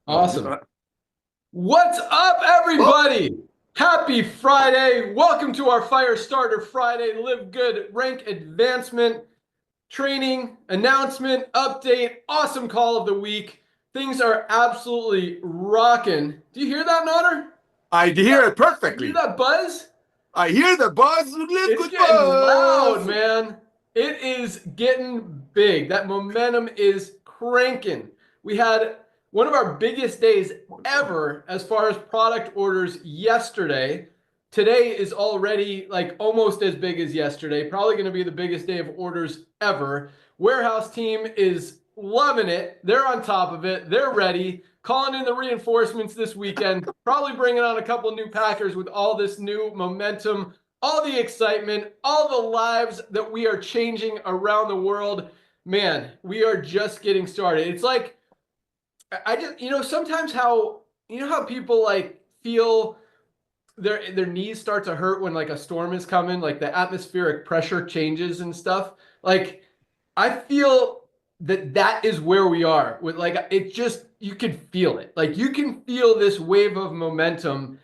Awesome. What's up, everybody? Happy Friday. Welcome to our Firestarter Friday Live Good Rank Advancement Training Announcement Update. Awesome call of the week. Things are absolutely rocking. Do you hear that, Notter? I hear it perfectly. You hear that buzz? I hear the buzz. It's getting loud, man. It is getting big. That momentum is cranking. We had one of our biggest days ever as far as product orders yesterday. Today is already like almost as big as yesterday. Probably going to be the biggest day of orders ever. Warehouse team is loving it. They're on top of it. They're ready. Calling in the reinforcements this weekend. Probably bringing on a couple new packers with all this new momentum, all the excitement, all the lives that we are changing around the world. Man, we are just getting started. It's like, sometimes how people like feel their knees start to hurt when like a storm is coming, like the atmospheric pressure changes and stuff. Like, I feel that is where we are with like, it just, you can feel it. Like you can feel this wave of momentum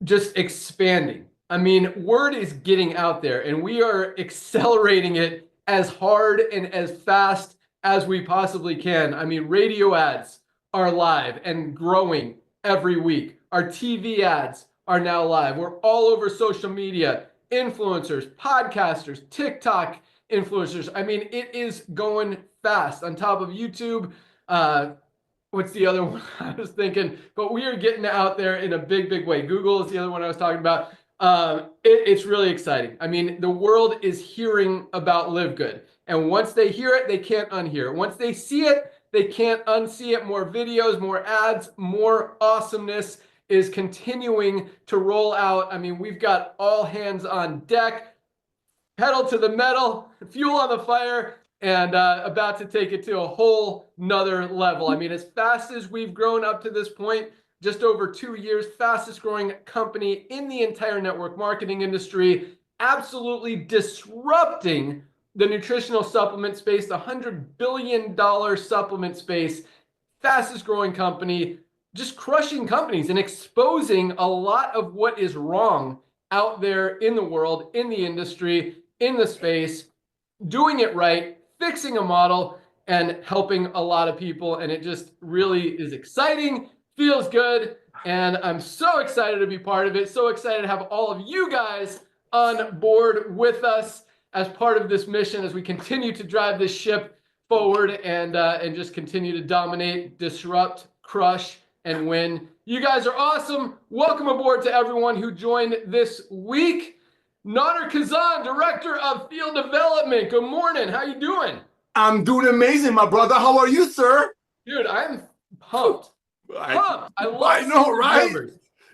just expanding. I mean, word is getting out there and we are accelerating it as hard and as fast as we possibly can. I mean, radio ads are live and growing every week. Our TV ads are now live. We're all over social media, influencers, podcasters, TikTok influencers. I mean, it is going fast on top of YouTube. What's the other one I was thinking? But we are getting out there in a big, big way. Google is the other one I was talking about. It's really exciting. I mean, the world is hearing about Live Good. And once they hear it, they can't unhear it. Once they see it, they can't unsee it. More videos, more ads, more awesomeness is continuing to roll out. I mean, we've got all hands on deck, pedal to the metal, fuel on the fire, and about to take it to a whole nother level. I mean, as fast as we've grown up to this point, just over 2 years, fastest growing company in the entire network marketing industry, absolutely disrupting the nutritional supplement space, the $100 billion supplement space, fastest growing company, just crushing companies and exposing a lot of what is wrong out there in the world, in the industry, in the space, doing it right, fixing a model and helping a lot of people. And it just really is exciting, feels good. And I'm so excited to be part of it. So excited to have all of you guys on board with us as part of this mission as we continue to drive this ship forward and just continue to dominate, disrupt, crush, and win. You guys are awesome. Welcome aboard to everyone who joined this week. Nader Kazan, Director of Field Development. Good morning. How you doing? I'm doing amazing, my brother. How are you, sir? Dude, I'm pumped. Pumped. I know, right?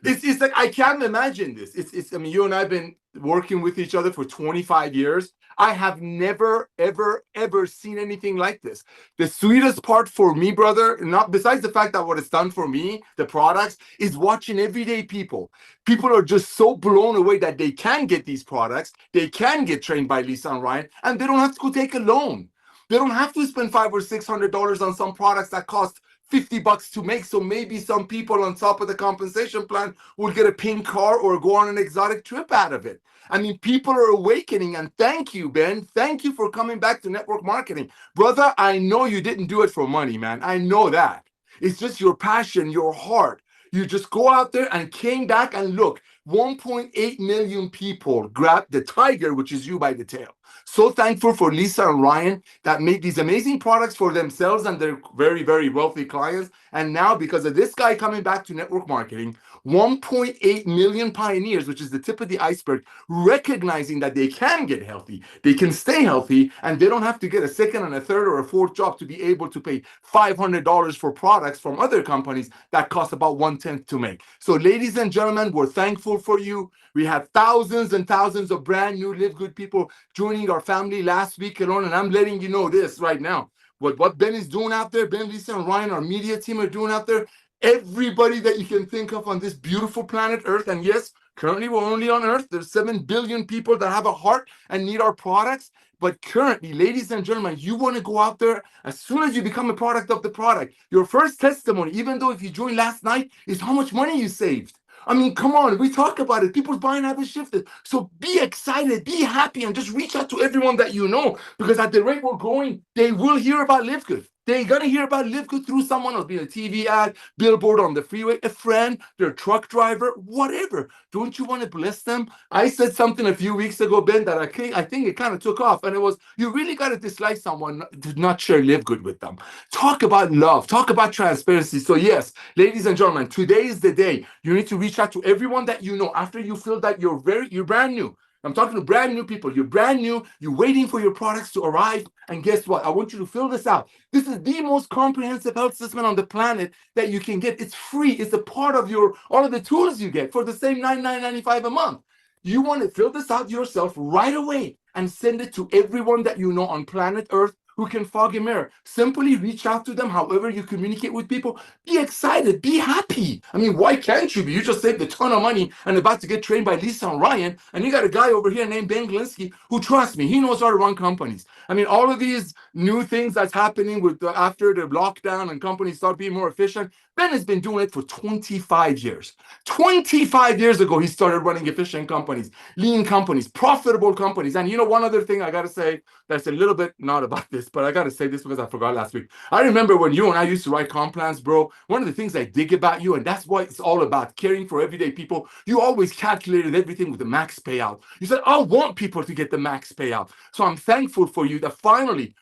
It's like I can't imagine this. I mean, you and I have been working with each other for 25 years. I have never, ever, ever seen anything like this. The sweetest part for me, brother, not besides the fact that what it's done for me, the products, is watching everyday people. People are just so blown away that they can get these products, they can get trained by Lisa and Ryan, and they don't have to go take a loan. They don't have to spend $500 or $600 on some products that cost $50 to make. So maybe some people on top of the compensation plan will get a pink car or go on an exotic trip out of it. I mean, people are awakening, and thank you, Ben. Thank you for coming back to network marketing. Brother, I know you didn't do it for money, man. I know that. It's just your passion, your heart. You just go out there and came back and look, 1.8 million people grabbed the tiger, which is you, by the tail. So thankful for Lisa and Ryan that make these amazing products for themselves and their very, very wealthy clients. And now, because of this guy coming back to network marketing, 1.8 million pioneers, which is the tip of the iceberg, recognizing that they can get healthy, they can stay healthy, and they don't have to get a second and a third or a fourth job to be able to pay $500 for products from other companies that cost about 1/10 to make. So ladies and gentlemen, we're thankful for you. We had thousands and thousands of brand new Live Good people joining our family last week alone, and I'm letting you know this right now. What Ben is doing out there, Ben, Lisa, and Ryan, our media team, are doing out there, everybody that you can think of on this beautiful planet Earth, and yes, currently we're only on Earth, there's 7 billion people that have a heart and need our products. But currently, ladies and gentlemen, you want to go out there as soon as you become a product of the product. Your first testimony, even though if you joined last night, is how much money you saved. I mean, come on, we talk about it. People's buying habits shifted. So be excited, be happy, and just reach out to everyone that you know, because at the rate we're going, they will hear about Live Good. They're going to hear about Live Good through someone else, be a TV ad, billboard on the freeway, a friend, their truck driver, whatever. Don't you want to bless them? I said something a few weeks ago, Ben, that I think it kind of took off. And it was, you really got to dislike someone to not share Live Good with them. Talk about love. Talk about transparency. So yes, ladies and gentlemen, today is the day. You need to reach out to everyone that you know after you feel that you're brand new. I'm talking to brand new people. You're brand new. You're waiting for your products to arrive. And guess what? I want you to fill this out. This is the most comprehensive health assessment on the planet that you can get. It's free. It's a part of all of the tools you get for the same $99.95 a month. You want to fill this out yourself right away and send it to everyone that you know on planet Earth who can fog a mirror. Simply reach out to them however you communicate with people. Be excited. Be happy. I mean, why can't you be? You just saved a ton of money and about to get trained by Lisa and Ryan, and you got a guy over here named Ben Glinsky who, trust me, he knows how to run companies. I mean, all of these new things that's happening with after the lockdown and companies start being more efficient, Ben has been doing it for 25 years. 25 years ago, he started running efficient companies, lean companies, profitable companies. And you know, one other thing I got to say that's a little bit not about this, but I got to say this because I forgot last week. I remember when you and I used to write comp plans, bro. One of the things I dig about you, and that's what it's all about, caring for everyday people, you always calculated everything with the max payout. You said, I want people to get the max payout. So I'm thankful for you that finally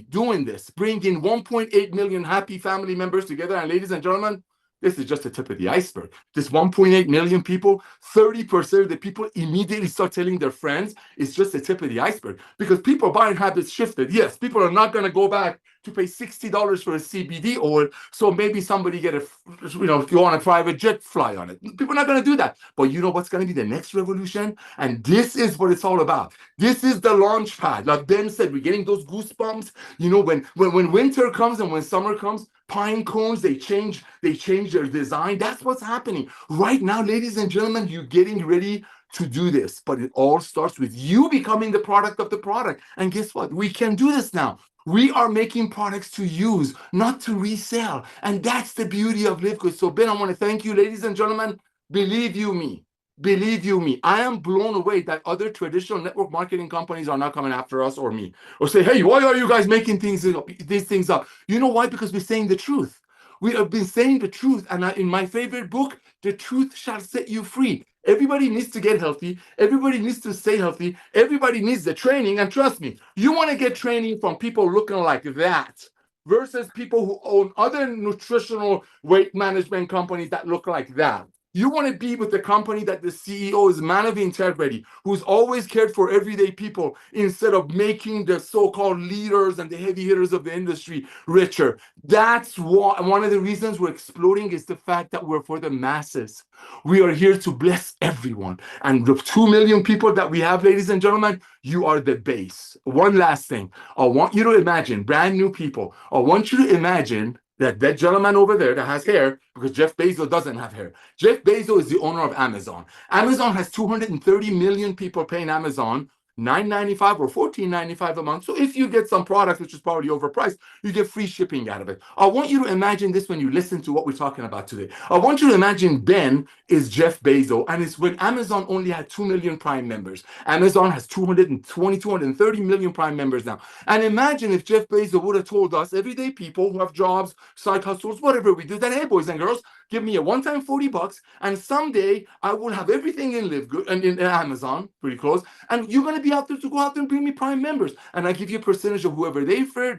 doing this, bringing 1.8 million happy family members together. And ladies and gentlemen, this is just the tip of the iceberg. This 1.8 million people, 30% of the people immediately start telling their friends. It's just the tip of the iceberg, because people buying habits shifted. Yes, people are not going to go back to pay $60 for a CBD oil, so maybe somebody get if you want a private jet, fly on it. People are not going to do that. But you know what's going to be the next revolution? And this is what it's all about. This is the launch pad. Like Ben said, we're getting those goosebumps. You know, when winter comes and when summer comes, pine cones, they change their design. That's what's happening right now, ladies and gentlemen. You're getting ready to do this, but it all starts with you becoming the product of the product. And guess what? We can do this now. We are making products to use, not to resell. And that's the beauty of Live Good. So Ben, I want to thank you, ladies and gentlemen. Believe you me, I am blown away that other traditional network marketing companies are not coming after us or me, or say, hey, why are you guys making these things up? You know why? Because we're saying the truth. We have been saying the truth. And in my favorite book, The Truth Shall Set You Free. Everybody needs to get healthy. Everybody needs to stay healthy. Everybody needs the training. And trust me, you want to get training from people looking like that versus people who own other nutritional weight management companies that look like that. You want to be with the company that the CEO is a man of integrity, who's always cared for everyday people instead of making the so-called leaders and the heavy hitters of the industry richer. That's one of the reasons we're exploding is the fact that we're for the masses. We are here to bless everyone. And the 2 million people that we have, ladies and gentlemen, you are the base. One last thing. I want you to imagine, brand new people, I want you to imagine that gentleman over there that has hair, because Jeff Bezos doesn't have hair. Jeff Bezos is the owner of Amazon. Amazon has 230 million people paying Amazon $9.95 or $14.95 a month. So if you get some product, which is probably overpriced, you get free shipping out of it. I want you to imagine this when you listen to what we're talking about today. I want you to imagine Ben is Jeff Bezos, and it's when Amazon only had 2 million Prime members. Amazon has 230 million Prime members now. And imagine if Jeff Bezos would have told us, everyday people who have jobs, side hustles, whatever we do, that, hey, boys and girls, give me a one-time $40, and someday I will have everything in Live Good and in Amazon, pretty close, and you're going to be out there to go out there and bring me Prime members, and I give you a percentage of whoever they refer,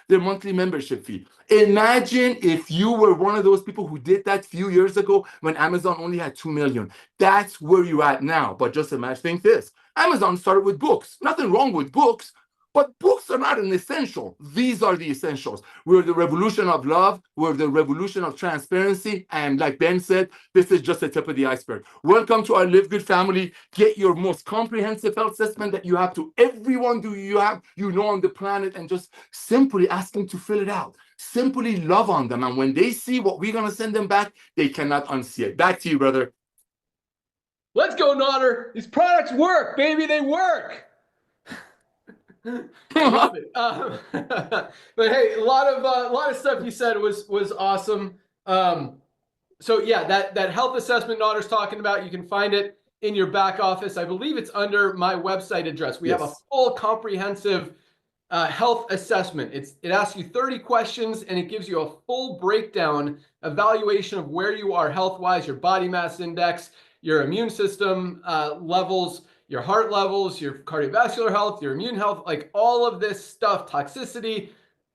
their monthly membership fee. Imagine if you were one of those people who did that a few years ago when Amazon only had 2 million. That's where you're at now. But just imagine, think this. Amazon started with books. Nothing wrong with books. But books are not an essential. These are the essentials. We're the revolution of love. We're the revolution of transparency. And like Ben said, this is just the tip of the iceberg. Welcome to our Live Good family. Get your most comprehensive health assessment that you have to everyone you know on the planet, and just simply ask them to fill it out. Simply love on them. And when they see what we're going to send them back, they cannot unsee it. Back to you, brother. Let's go, Nodder. These products work, baby. They work. Love it. But hey, a lot of stuff you said was awesome. So yeah, that health assessment Naughter's talking about, you can find it in your back office. I believe it's under my website address. We have a full comprehensive health assessment. It asks you 30 questions and it gives you a full breakdown evaluation of where you are health-wise, your body mass index, your immune system levels, your heart levels, your cardiovascular health, your immune health, like all of this stuff, toxicity.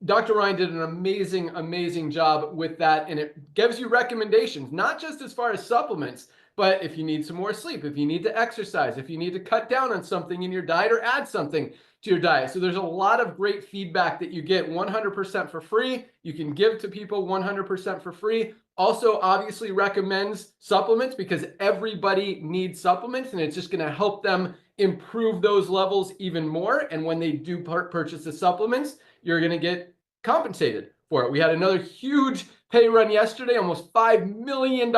Dr. Ryan did an amazing, amazing job with that. And it gives you recommendations, not just as far as supplements, but if you need some more sleep, if you need to exercise, if you need to cut down on something in your diet or add something to your diet. So there's a lot of great feedback that you get 100% for free. You can give to people 100% for free. Also, obviously recommends supplements because everybody needs supplements and it's just going to help them improve those levels even more. And when they do purchase the supplements, you're going to get compensated for it. We had another huge pay run yesterday, almost $5 million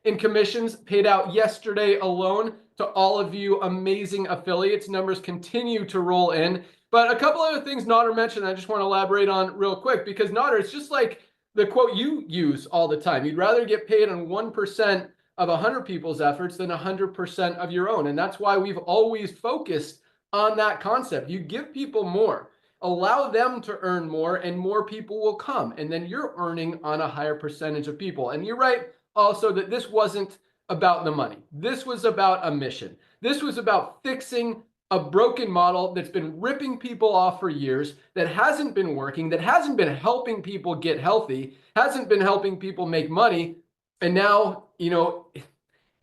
in commissions paid out yesterday alone to all of you amazing affiliates. Numbers continue to roll in. But a couple other things Naughter mentioned, I just want to elaborate on real quick, because Naughter, it's just like the quote you use all the time. You'd rather get paid on 1% of 100 people's efforts than 100% of your own. And that's why we've always focused on that concept. You give people more, allow them to earn more, and more people will come. And then you're earning on a higher percentage of people. And you're right also that this wasn't about the money. This was about a mission. This was about fixing a broken model that's been ripping people off for years, that hasn't been working, that hasn't been helping people get healthy, hasn't been helping people make money. And now, you know,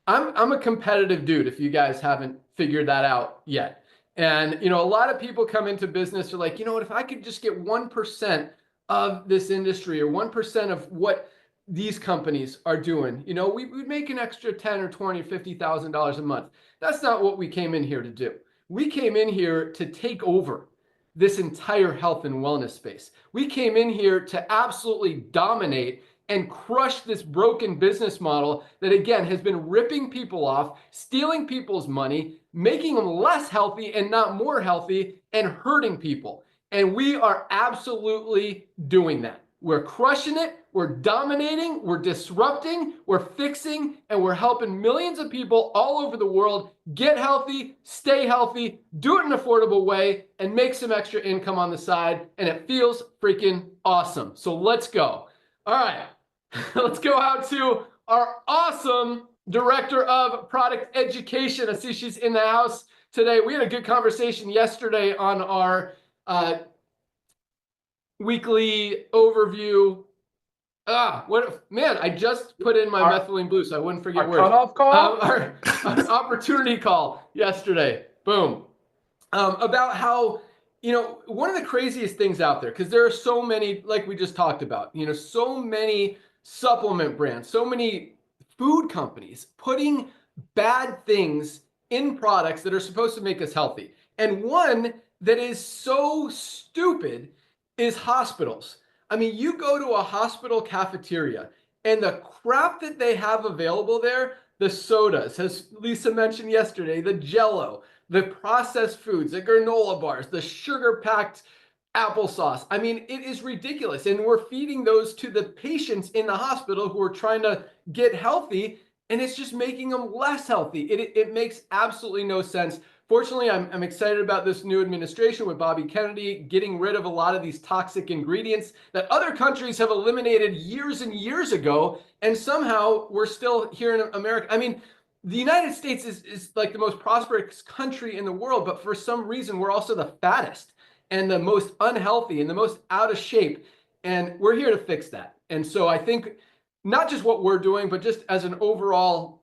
I'm a competitive dude, if you guys haven't figured that out yet. And, you know, a lot of people come into business are like, you know what, if I could just get 1% of this industry or 1% of what these companies are doing, you know, we'd make an extra 10 or 20 or $50,000 a month. That's not what we came in here to do. We came in here to take over this entire health and wellness space. We came in here to absolutely dominate and crush this broken business model that, again, has been ripping people off, stealing people's money, making them less healthy and not more healthy, and hurting people. And we are absolutely doing that. We're crushing it. We're dominating. We're disrupting. We're fixing. And we're helping millions of people all over the world get healthy, stay healthy, do it in an affordable way, and make some extra income on the side. And it feels freaking awesome. So let's go. All right. Let's go out to our awesome director of product education. I see she's in the house today. We had a good conversation yesterday on our weekly overview. Man, I just put in my methylene blue so I wouldn't forget words. Cutoff call? Our opportunity call yesterday. Boom. About how, you know, one of the craziest things out there, because there are so many, like we just talked about, you know, so many supplement brands, so many food companies putting bad things in products that are supposed to make us healthy. And one that is so stupid is hospitals. I mean, you go to a hospital cafeteria and the crap that they have available there, the sodas, as Lisa mentioned yesterday, the Jell-O, the processed foods, the granola bars, the sugar-packed applesauce. I mean, it is ridiculous. And we're feeding those to the patients in the hospital who are trying to get healthy, and it's just making them less healthy. It makes absolutely no sense. Fortunately, I'm excited about this new administration with Bobby Kennedy getting rid of a lot of these toxic ingredients that other countries have eliminated years and years ago, and somehow we're still here in America. I mean, the United States is like the most prosperous country in the world, but for some reason, we're also the fattest and the most unhealthy and the most out of shape. And we're here to fix that. And so I think not just what we're doing, but just as an overall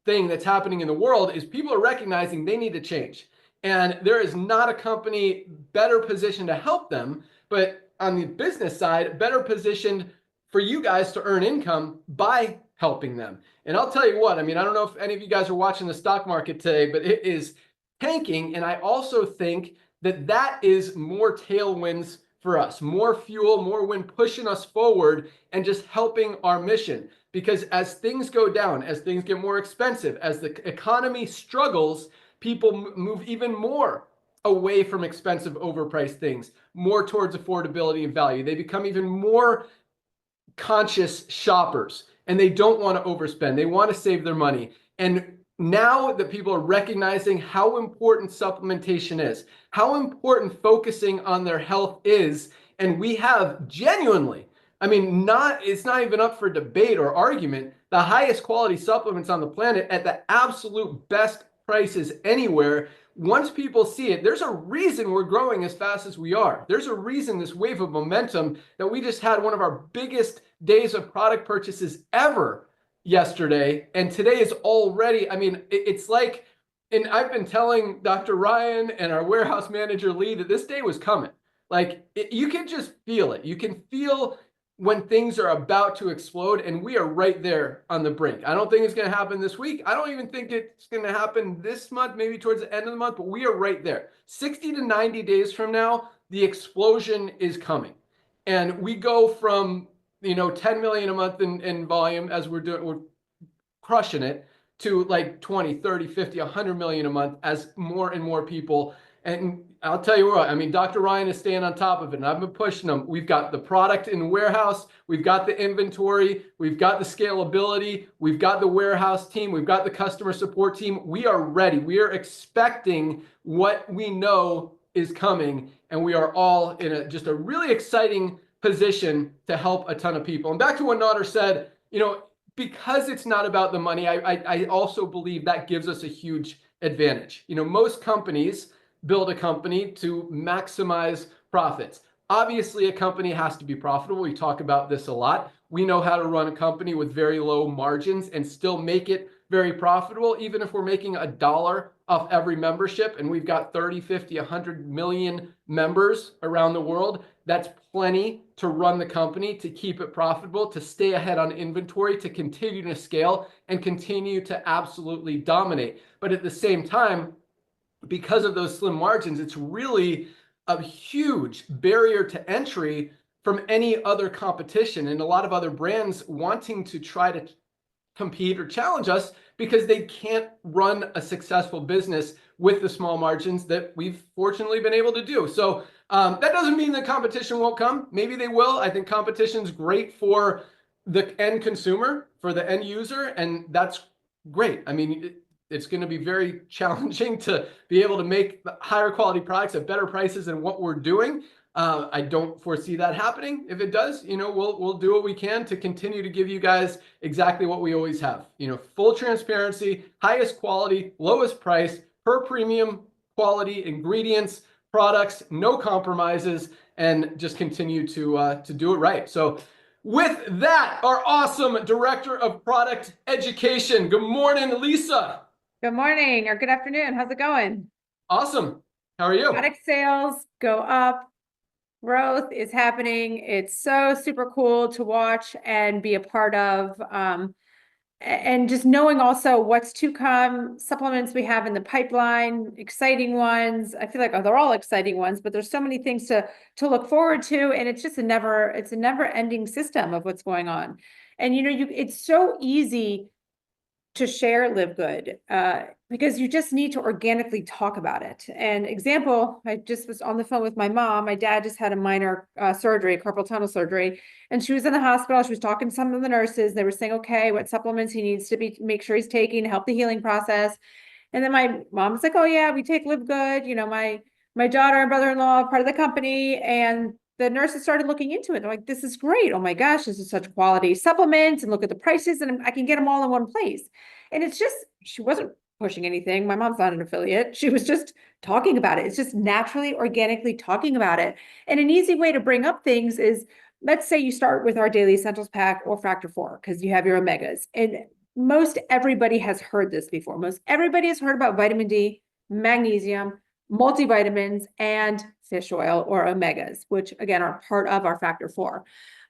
thing that's happening in the world is people are recognizing they need to change. And there is not a company better positioned to help them, but on the business side, better positioned for you guys to earn income by helping them. And I'll tell you what, I mean, I don't know if any of you guys are watching the stock market today, but it is tanking. And I also think that is more tailwinds for us, more fuel, more wind pushing us forward and just helping our mission. Because as things go down, as things get more expensive, as the economy struggles, people move even more away from expensive, overpriced things, more towards affordability and value. They become even more conscious shoppers, and they don't want to overspend. They want to save their money. And now that people are recognizing how important supplementation is, how important focusing on their health is, and we have genuinely, I mean, it's not even up for debate or argument, the highest quality supplements on the planet at the absolute best prices anywhere. Once people see it, there's a reason we're growing as fast as we are. There's a reason this wave of momentum that we just had one of our biggest days of product purchases ever yesterday. And today is already, I mean, it's like, and I've been telling Dr. Ryan and our warehouse manager, Lee, that this day was coming. Like you can just feel it. You can feel when things are about to explode, and we are right there on the brink. I don't think it's going to happen this week. I don't even think it's going to happen this month, maybe towards the end of the month, but we are right there. 60 to 90 days from now, the explosion is coming. And we go from, 10 million a month in volume as we're crushing it, to like 20, 30, 50, 100 million a month as more and more people. And I'll tell you what, I mean, Dr. Ryan is staying on top of it, and I've been pushing them. We've got the product in the warehouse. We've got the inventory. We've got the scalability. We've got the warehouse team. We've got the customer support team. We are ready. We are expecting what we know is coming, and we are all in just a really exciting position to help a ton of people. And back to what Nader said, because it's not about the money, I also believe that gives us a huge advantage. Most companies build a company to maximize profits. Obviously, a company has to be profitable. We talk about this a lot. We know how to run a company with very low margins and still make it very profitable, even if we're making $1 off every membership, and we've got 30, 50, 100 million members around the world. That's plenty to run the company, to keep it profitable, to stay ahead on inventory, to continue to scale and continue to absolutely dominate. But at the same time, because of those slim margins, it's really a huge barrier to entry from any other competition and a lot of other brands wanting to try to compete or challenge us because they can't run a successful business with the small margins that we've fortunately been able to do. So that doesn't mean the competition won't come. Maybe they will. I think competition's great for the end consumer, for the end user, and that's great. I mean, it's going to be very challenging to be able to make higher quality products at better prices than what we're doing. I don't foresee that happening. If it does, we'll do what we can to continue to give you guys exactly what we always have. Full transparency, highest quality, lowest price, per premium quality ingredients, products, no compromises, and just continue to do it right. So with that, our awesome Director of Product Education. Good morning, Lisa. Good morning or good afternoon. How's it going? Awesome. How are you? Product sales go up. Growth is happening. It's so super cool to watch and be a part of. And just knowing also what's to come, supplements we have in the pipeline, exciting ones. I feel like they're all exciting ones, but there's so many things to look forward to. And it's just a never ending system of what's going on. And it's so easy to share Live Good because you just need to organically talk about it. And example, I just was on the phone with my mom. My dad just had a minor surgery, carpal tunnel surgery, and she was in the hospital. She was talking to some of the nurses. They were saying, okay, what supplements he needs to make sure he's taking to help the healing process. And then my mom was like, oh yeah, we take Live Good. My daughter and brother-in-law are part of the company, and the nurses started looking into it. They're like, this is great. Oh my gosh, this is such quality supplements, and look at the prices, and I can get them all in one place. And it's just, she wasn't pushing anything. My mom's not an affiliate. She was just talking about it. It's just naturally, organically talking about it. And an easy way to bring up things is, let's say you start with our Daily Essentials Pack or Factor 4, because you have your omegas. And most everybody has heard this before. Most everybody has heard about vitamin D, magnesium, multivitamins, and fish oil or omegas, which again are part of our Factor 4.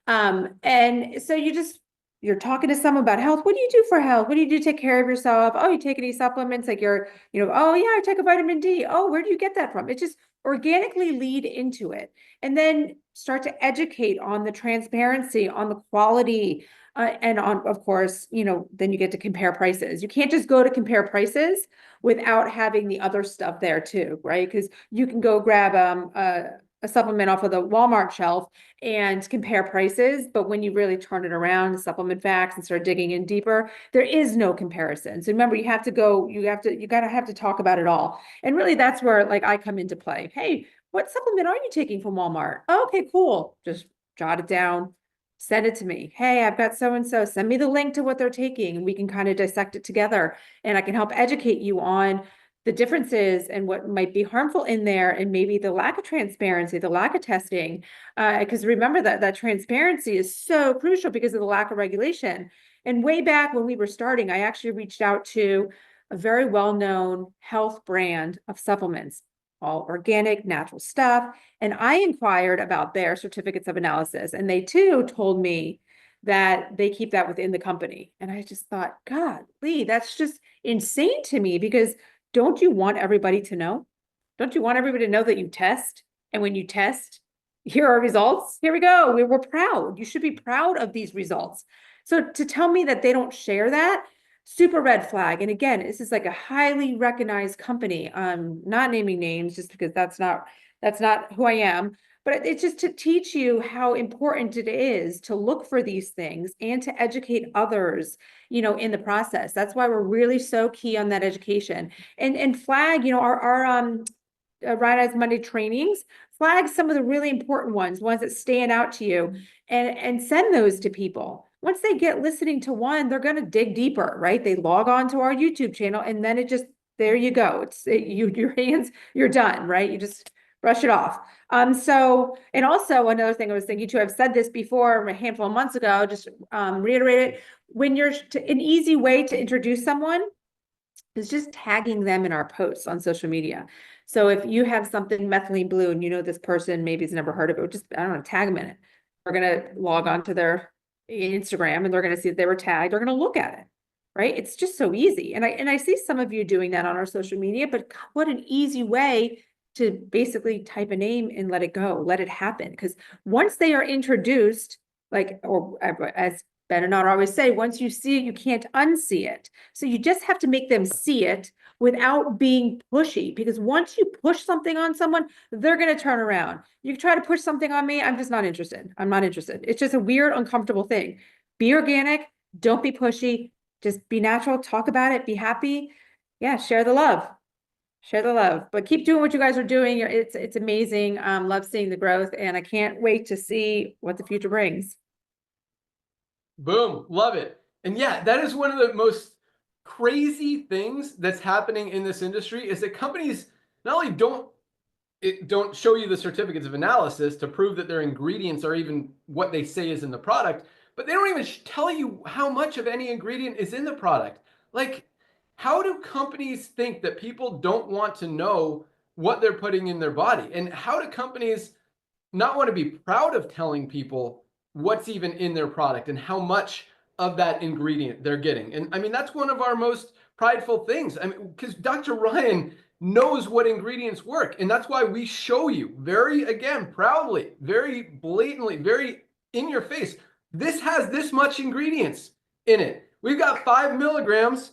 And so you're talking to someone about health. What do you do for health? What do you do to take care of yourself? Oh, you take any supplements? Like oh yeah, I take a vitamin D. Oh, where do you get that from? It just organically lead into it. And then start to educate on the transparency, on the quality, And of course, then you get to compare prices. You can't just go to compare prices without having the other stuff there too, right? Because you can go grab a supplement off of the Walmart shelf and compare prices, but when you really turn it around, supplement facts, and start digging in deeper, there is no comparison. So remember, you gotta have to talk about it all. And really, that's where like I come into play. Hey, what supplement are you taking from Walmart? Okay, cool. Just jot it down, send it to me. Hey, I've got so and so. Send me the link to what they're taking, and we can kind of dissect it together. And I can help educate you on the differences and what might be harmful in there, and maybe the lack of transparency, the lack of testing. Because remember that transparency is so crucial because of the lack of regulation. And way back when we were starting, I actually reached out to a very well-known health brand of supplements, all organic, natural stuff. And I inquired about their certificates of analysis, and they too told me that they keep that within the company. And I just thought, God, Lee, that's just insane to me, because don't you want everybody to know? Don't you want everybody to know that you test? And when you test, here are results. Here we go. We're proud. You should be proud of these results. So to tell me that they don't share that, super red flag. And again, this is like a highly recognized company. Not naming names just because that's not who I am, but it's just to teach you how important it is to look for these things and to educate others, in the process. That's why we're really so key on that education, and flag, our Ride Eyes Monday trainings, flag some of the really important ones that stand out to you, and send those to people. Once they get listening to one, they're going to dig deeper, right? They log on to our YouTube channel, and then there you go. Your hands, you're done, right? You just brush it off. So, and also another thing I was thinking too, I've said this before a handful of months ago, just reiterate it. When an easy way to introduce someone is just tagging them in our posts on social media. So if you have something methylene blue and this person maybe has never heard of it, just, I don't know, tag them in it. They're going to log on to their Instagram and they're going to see that they were tagged. They're going to look at it, right? It's just so easy. And I see some of you doing that on our social media, but what an easy way to basically type a name and let it go, let it happen. Because once they are introduced, or as Ben and I always say, once you see it, you can't unsee it. So you just have to make them see it without being pushy, because once you push something on someone, they're going to turn around. You try to push something on me, I'm just not interested. I'm not interested. It's just a weird, uncomfortable thing. Be organic. Don't be pushy. Just be natural. Talk about it. Be happy. Yeah, share the love. Share the love, but keep doing what you guys are doing. It's amazing. Love seeing the growth, and I can't wait to see what the future brings. Boom. Love it. And yeah, that is one of the most crazy things that's happening in this industry, is that companies not only don't show you the certificates of analysis to prove that their ingredients are even what they say is in the product, but they don't even tell you how much of any ingredient is in the product. Like, how do companies think that people don't want to know what they're putting in their body? And how do companies not want to be proud of telling people what's even in their product and how much of that ingredient they're getting? And I mean, that's one of our most prideful things. I mean, because Dr. Ryan knows what ingredients work. And that's why we show you very, again, proudly, very blatantly, very in your face. This has this much ingredients in it. We've got 5 milligrams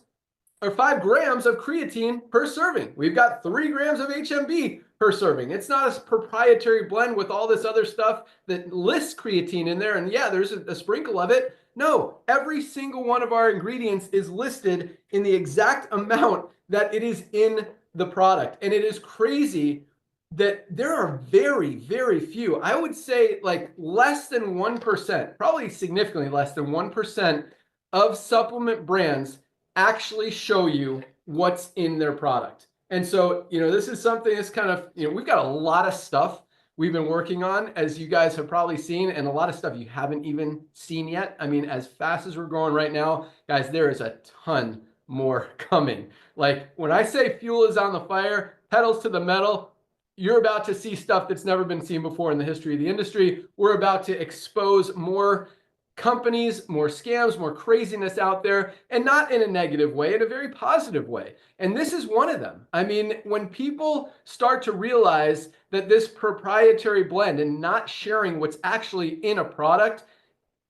or 5 grams of creatine per serving. We've got 3 grams of HMB per serving. It's not a proprietary blend with all this other stuff that lists creatine in there. And yeah, there's a sprinkle of it. No, every single one of our ingredients is listed in the exact amount that it is in the product. And it is crazy that there are very, very few, I would say like less than 1%, probably significantly less than 1% of supplement brands actually show you what's in their product. And so, this is something that's kind of, we've got a lot of stuff we've been working on, as you guys have probably seen, and a lot of stuff you haven't even seen yet. I mean, as fast as we're growing right now, guys, there is a ton more coming. Like, when I say fuel is on the fire, pedals to the metal, you're about to see stuff that's never been seen before in the history of the industry. We're about to expose more companies, more scams, more craziness out there, and not in a negative way, in a very positive way. And this is one of them. I mean, when people start to realize that this proprietary blend and not sharing what's actually in a product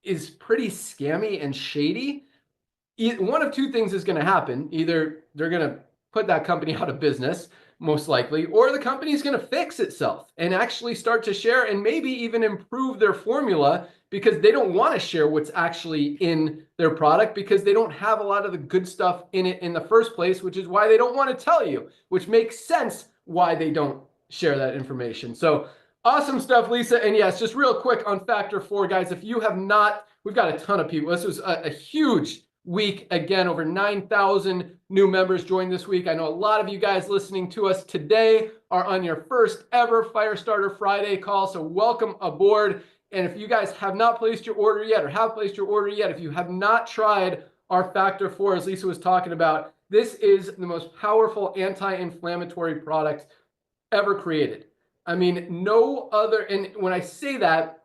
is pretty scammy and shady, one of two things is going to happen. Either they're going to put that company out of business, most likely, or the company is going to fix itself and actually start to share and maybe even improve their formula, because they don't want to share what's actually in their product because they don't have a lot of the good stuff in it in the first place, which is why they don't want to tell you, which makes sense why they don't share that information. So awesome stuff, Lisa. And yes, just real quick on Factor 4, guys, if you have not, we've got a ton of people. This was a huge week. Again, over 9,000 new members joined this week. I know a lot of you guys listening to us today are on your first ever Firestarter Friday call, so welcome aboard. And if you guys have not placed your order yet, or have placed your order yet, if you have not tried our Factor 4, as Lisa was talking about, this is the most powerful anti-inflammatory product ever created. I mean, no other, and when I say that,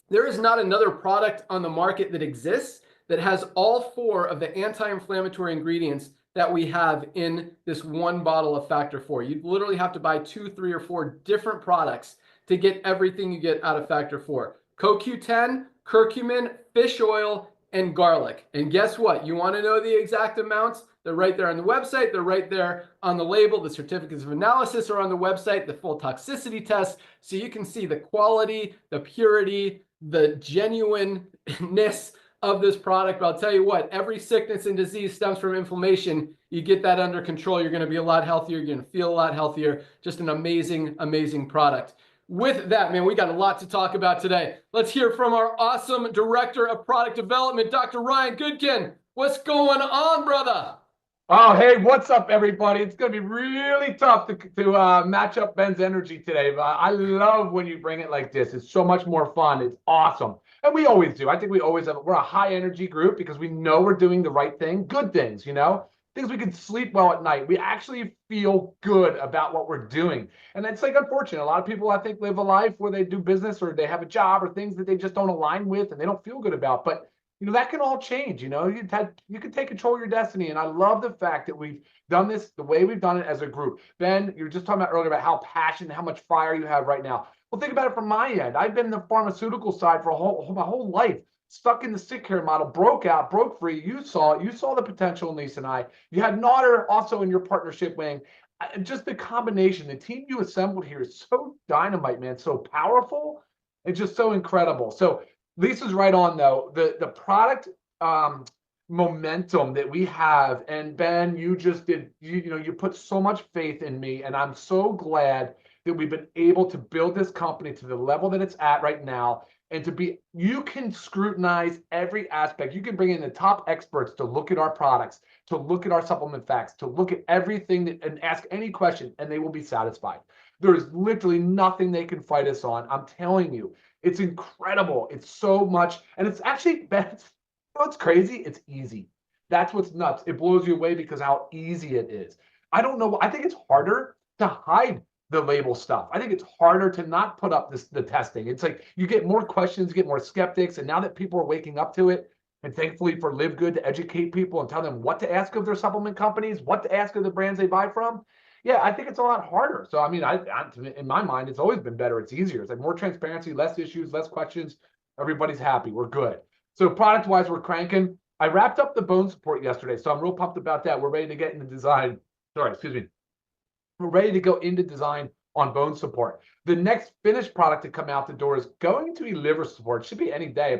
there is not another product on the market that exists that has all 4 of the anti-inflammatory ingredients that we have in this one bottle of Factor 4. You literally have to buy 2, 3, or 4 different products to get everything you get out of Factor 4. CoQ10, curcumin, fish oil, and garlic. And guess what? You want to know the exact amounts? They're right there on the website. They're right there on the label. The certificates of analysis are on the website, the full toxicity test, so you can see the quality, the purity, the genuineness of this product. But I'll tell you what, every sickness and disease stems from inflammation. You get that under control, you're going to be a lot healthier. You're going to feel a lot healthier. Just an amazing, amazing product. With that, man, we got a lot to talk about today. Let's hear from our awesome Director of Product Development, Dr. Ryan Goodkin. What's going on, brother? Oh, hey, what's up, everybody? It's going to be really tough to match up Ben's energy today, but I love when you bring it like this. It's so much more fun. It's awesome. And we always do. I think we always have, we're a high energy group because we know we're doing the right thing, good things, you know, things we can sleep well at night. We actually feel good about what we're doing. And that's like unfortunate. A lot of people, I think, live a life where they do business or they have a job or things that they just don't align with and they don't feel good about. But you know, that can all change. You know, you can take control of your destiny. And I love the fact that we've done this the way we've done it as a group. Ben, you were just talking about earlier about how passionate, how much fire you have right now. Well, think about it from my end. I've been in the pharmaceutical side for my whole life, stuck in the sick care model, broke free. You saw it. You saw the potential in Lisa and I. You had Naughter also in your partnership wing. Just the combination, the team you assembled here is so dynamite, man, so powerful. It's just so incredible. So Lisa's right on, though. The product momentum that we have, and Ben, you just did, you put so much faith in me, and I'm so glad that we've been able to build this company to the level that it's at right now, and you can scrutinize every aspect. You can bring in the top experts to look at our products, to look at our supplement facts, to look at everything and ask any question, and they will be satisfied. There is literally nothing they can fight us on. I'm telling you. It's incredible. It's so much. And it's actually, what's crazy? It's easy. That's what's nuts. It blows you away because how easy it is. I don't know. I think it's harder to hide the label stuff. I think it's harder to not put up the testing. It's like you get more questions, you get more skeptics. And now that people are waking up to it, and thankfully for Live Good to educate people and tell them what to ask of their supplement companies, what to ask of the brands they buy from, yeah, I think it's a lot harder. So, I mean, in my mind, it's always been better. It's easier. It's like more transparency, less issues, less questions. Everybody's happy. We're good. So product-wise, we're cranking. I wrapped up the bone support yesterday, so I'm real pumped about that. We're ready to get into design. Sorry, excuse me. We're ready to go into design on bone support. The next finished product to come out the door is going to be liver support. It should be any day.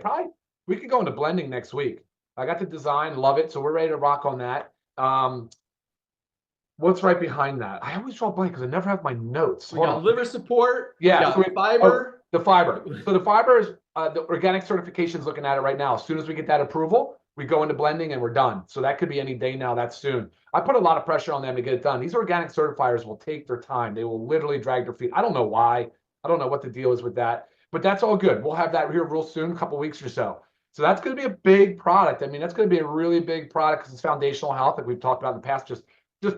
We could go into blending next week. I got the design, love it. So we're ready to rock on that. What's right behind that? I always draw blank because I never have my notes. We got liver support. Yeah. We got fiber. The fiber. So the fiber is the organic certification's looking at it right now. As soon as we get that approval, we go into blending and we're done. So that could be any day now. That's soon. I put a lot of pressure on them to get it done. These organic certifiers will take their time. They will literally drag their feet. I don't know why. I don't know what the deal is with that, but that's all good. We'll have that here real soon, a couple weeks or so. So that's going to be a big product. I mean, that's going to be a really big product because it's foundational health, like we've talked about in the past, just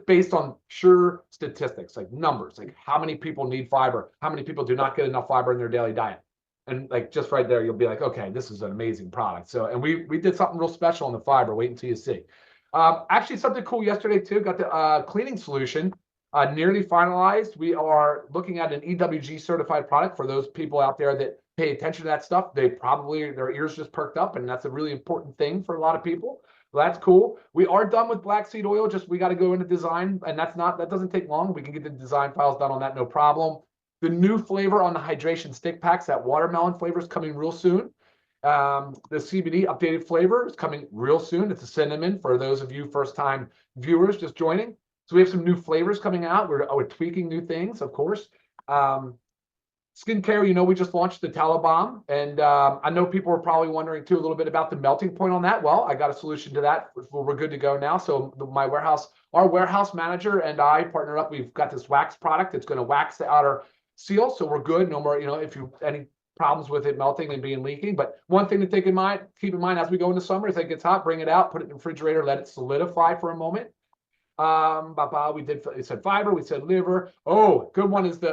based on sure statistics, like numbers, like how many people need fiber, how many people do not get enough fiber in their daily diet. And like just right there, you'll be like, okay, this is an amazing product. So, and we did something real special on the fiber. Wait until you see. Actually, something cool yesterday too. Got the cleaning solution nearly finalized. We are looking at an EWG certified product for those people out there that pay attention to that stuff, they probably, their ears just perked up, and that's a really important thing for a lot of people. Well, that's cool. We are done with black seed oil. Just we got to go into design, and that doesn't take long. We can get the design files done on that, no problem. The new flavor on the hydration stick packs, that watermelon flavor, is coming real soon. The CBD updated flavor is coming real soon. It's a cinnamon for those of you first-time viewers just joining. So we have some new flavors coming out. We're tweaking new things, of course. Skincare, you know, we just launched the Talabam, and I know people are probably wondering too a little bit about the melting point on that. Well, I got a solution to that. We're good to go now. So our warehouse manager and I partner up. We've got this wax product that's going to wax the outer seal, so we're good. No more, you know, if you any problems with it melting and being leaking. But one thing to keep in mind as we go into summer, as it gets hot, bring it out, put it in the refrigerator, let it solidify for a moment. We said fiber, we said liver. Oh, good one is the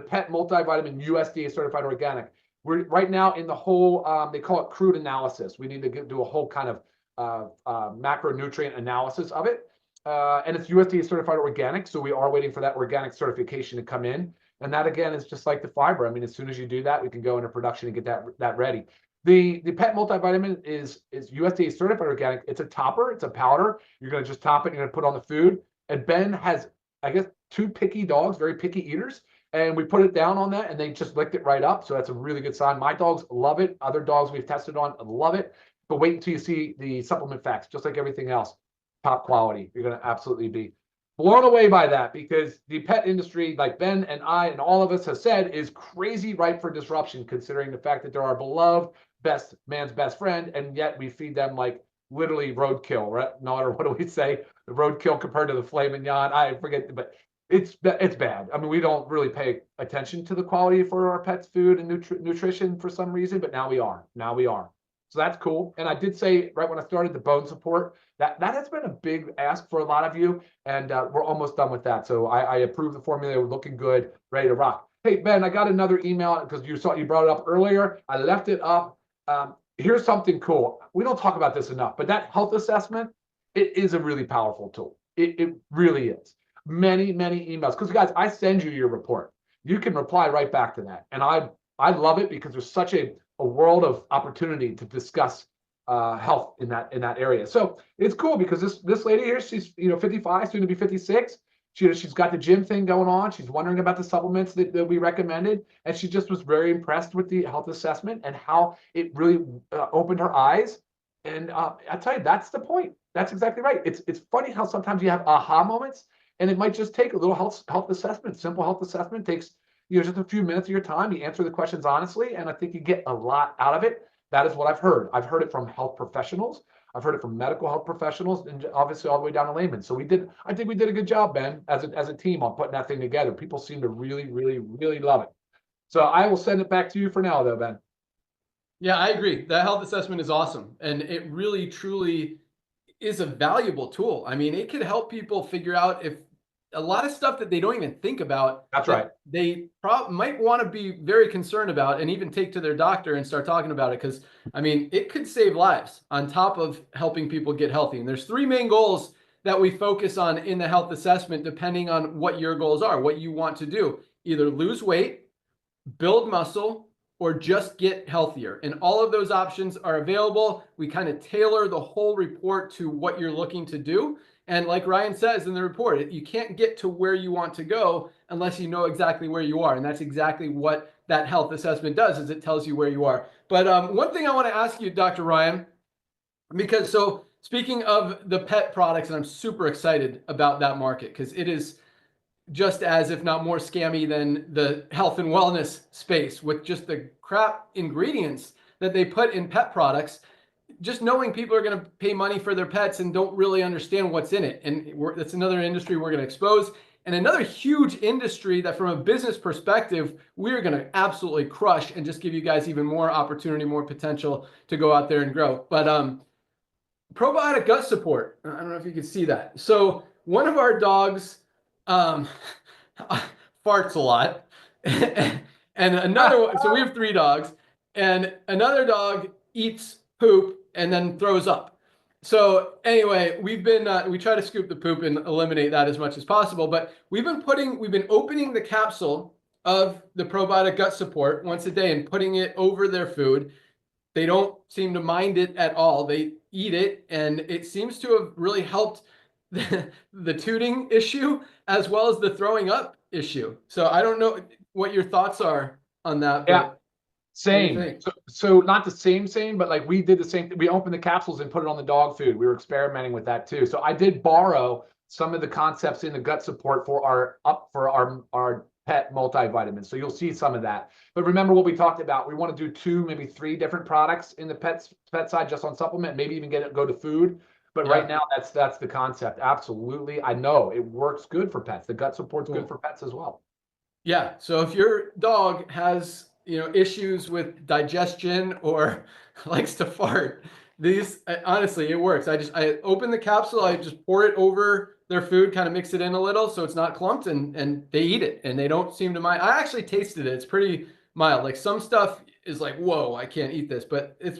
pet multivitamin USDA certified organic. We're right now in the whole they call it crude analysis. We need to do a whole kind of macronutrient analysis of it, and it's USDA certified organic. So we are waiting for that organic certification to come in, and that again is just like the fiber. I mean, as soon as you do that, we can go into production and get that ready. The pet multivitamin is USDA certified organic. It's a topper. It's a powder. You're going to just top it. You're going to put on the food. And Ben has, I guess, 2 picky dogs, very picky eaters. And we put it down on that, and they just licked it right up. So that's a really good sign. My dogs love it. Other dogs we've tested on love it. But wait until you see the supplement facts, just like everything else. Top quality. You're going to absolutely be blown away by that, because the pet industry, like Ben and I and all of us have said, is crazy ripe for disruption, considering the fact that they're our beloved man's best friend, and yet we feed them like literally roadkill, right? Not, or what do we say? The roadkill compared to the filet mignon. I forget, but it's bad. I mean, we don't really pay attention to the quality for our pets' food and nutrition for some reason, but now we are. So that's cool. And I did say right when I started, the bone support, that has been a big ask for a lot of you, and we're almost done with that. So I approve the formula. We're looking good, ready to rock. Hey Ben, I got another email because you brought it up earlier. I left it up. Here's something cool. We don't talk about this enough, but that health assessment, it is a really powerful tool. It really is. Many emails, because guys, I send you your report. You can reply right back to that, and I love it because there's such a world of opportunity to discuss health in that area. So it's cool because this lady here, she's 55, soon to be 56. She's got the gym thing going on. She's wondering about the supplements that we recommended, and she just was very impressed with the health assessment and how it really opened her eyes. And I tell you, that's the point. That's exactly right. It's funny how sometimes you have aha moments, and it might just take a little health assessment. Simple health assessment takes just a few minutes of your time. You answer the questions honestly, and I think you get a lot out of it. That is what I've heard. I've heard it from health professionals. I've heard it from medical health professionals, and obviously all the way down to laymen. So I think we did a good job, Ben, as a team on putting that thing together. People seem to really, really, really love it. So I will send it back to you for now, though, Ben. Yeah, I agree. That health assessment is awesome, and it really, truly is a valuable tool. I mean, it could help people figure out if a lot of stuff that they don't even think about. That's right. They might want to be very concerned about, and even take to their doctor and start talking about it. Because I mean, it could save lives on top of helping people get healthy. And there's 3 main goals that we focus on in the health assessment, depending on what your goals are, what you want to do. Either lose weight, build muscle, or just get healthier. And all of those options are available. We kind of tailor the whole report to what you're looking to do. And like Ryan says in the report, you can't get to where you want to go unless you know exactly where you are. And that's exactly what that health assessment does, is it tells you where you are. But one thing I want to ask you, Dr. Ryan, because so speaking of the pet products, and I'm super excited about that market because it is just as, if not more scammy than the health and wellness space, with just the crap ingredients that they put in pet products. Just knowing people are going to pay money for their pets and don't really understand what's in it. And that's another industry we're going to expose. And another huge industry that from a business perspective, we're going to absolutely crush and just give you guys even more opportunity, more potential to go out there and grow. But probiotic gut support. I don't know if you can see that. So one of our dogs farts a lot. And another one, so we have 3 dogs, and another dog eats poop and then throws up. So anyway, we try to scoop the poop and eliminate that as much as possible, but we've been opening the capsule of the probiotic gut support once a day and putting it over their food. They don't seem to mind it at all. They eat it, and it seems to have really helped the tooting issue as well as the throwing up issue. So I don't know what your thoughts are on that, Yeah. but what do you Same. think? So not the same, but like we did the same thing. We opened the capsules and put it on the dog food. We were experimenting with that too. So I did borrow some of the concepts in the gut support for our pet multivitamins. So you'll see some of that. But remember what we talked about. We want to do 2, maybe 3 different products in the pet side just on supplement, maybe even go to food. But right now that's the concept. Absolutely. I know it works good for pets. The gut support's good for pets as well. Yeah. So if your dog has, issues with digestion or likes to fart, these honestly, it works. I open the capsule, I just pour it over their food, kind of mix it in a little so it's not clumped, and they eat it and they don't seem to mind. I actually tasted it. It's pretty mild. Like some stuff is like, whoa, I can't eat this, but it's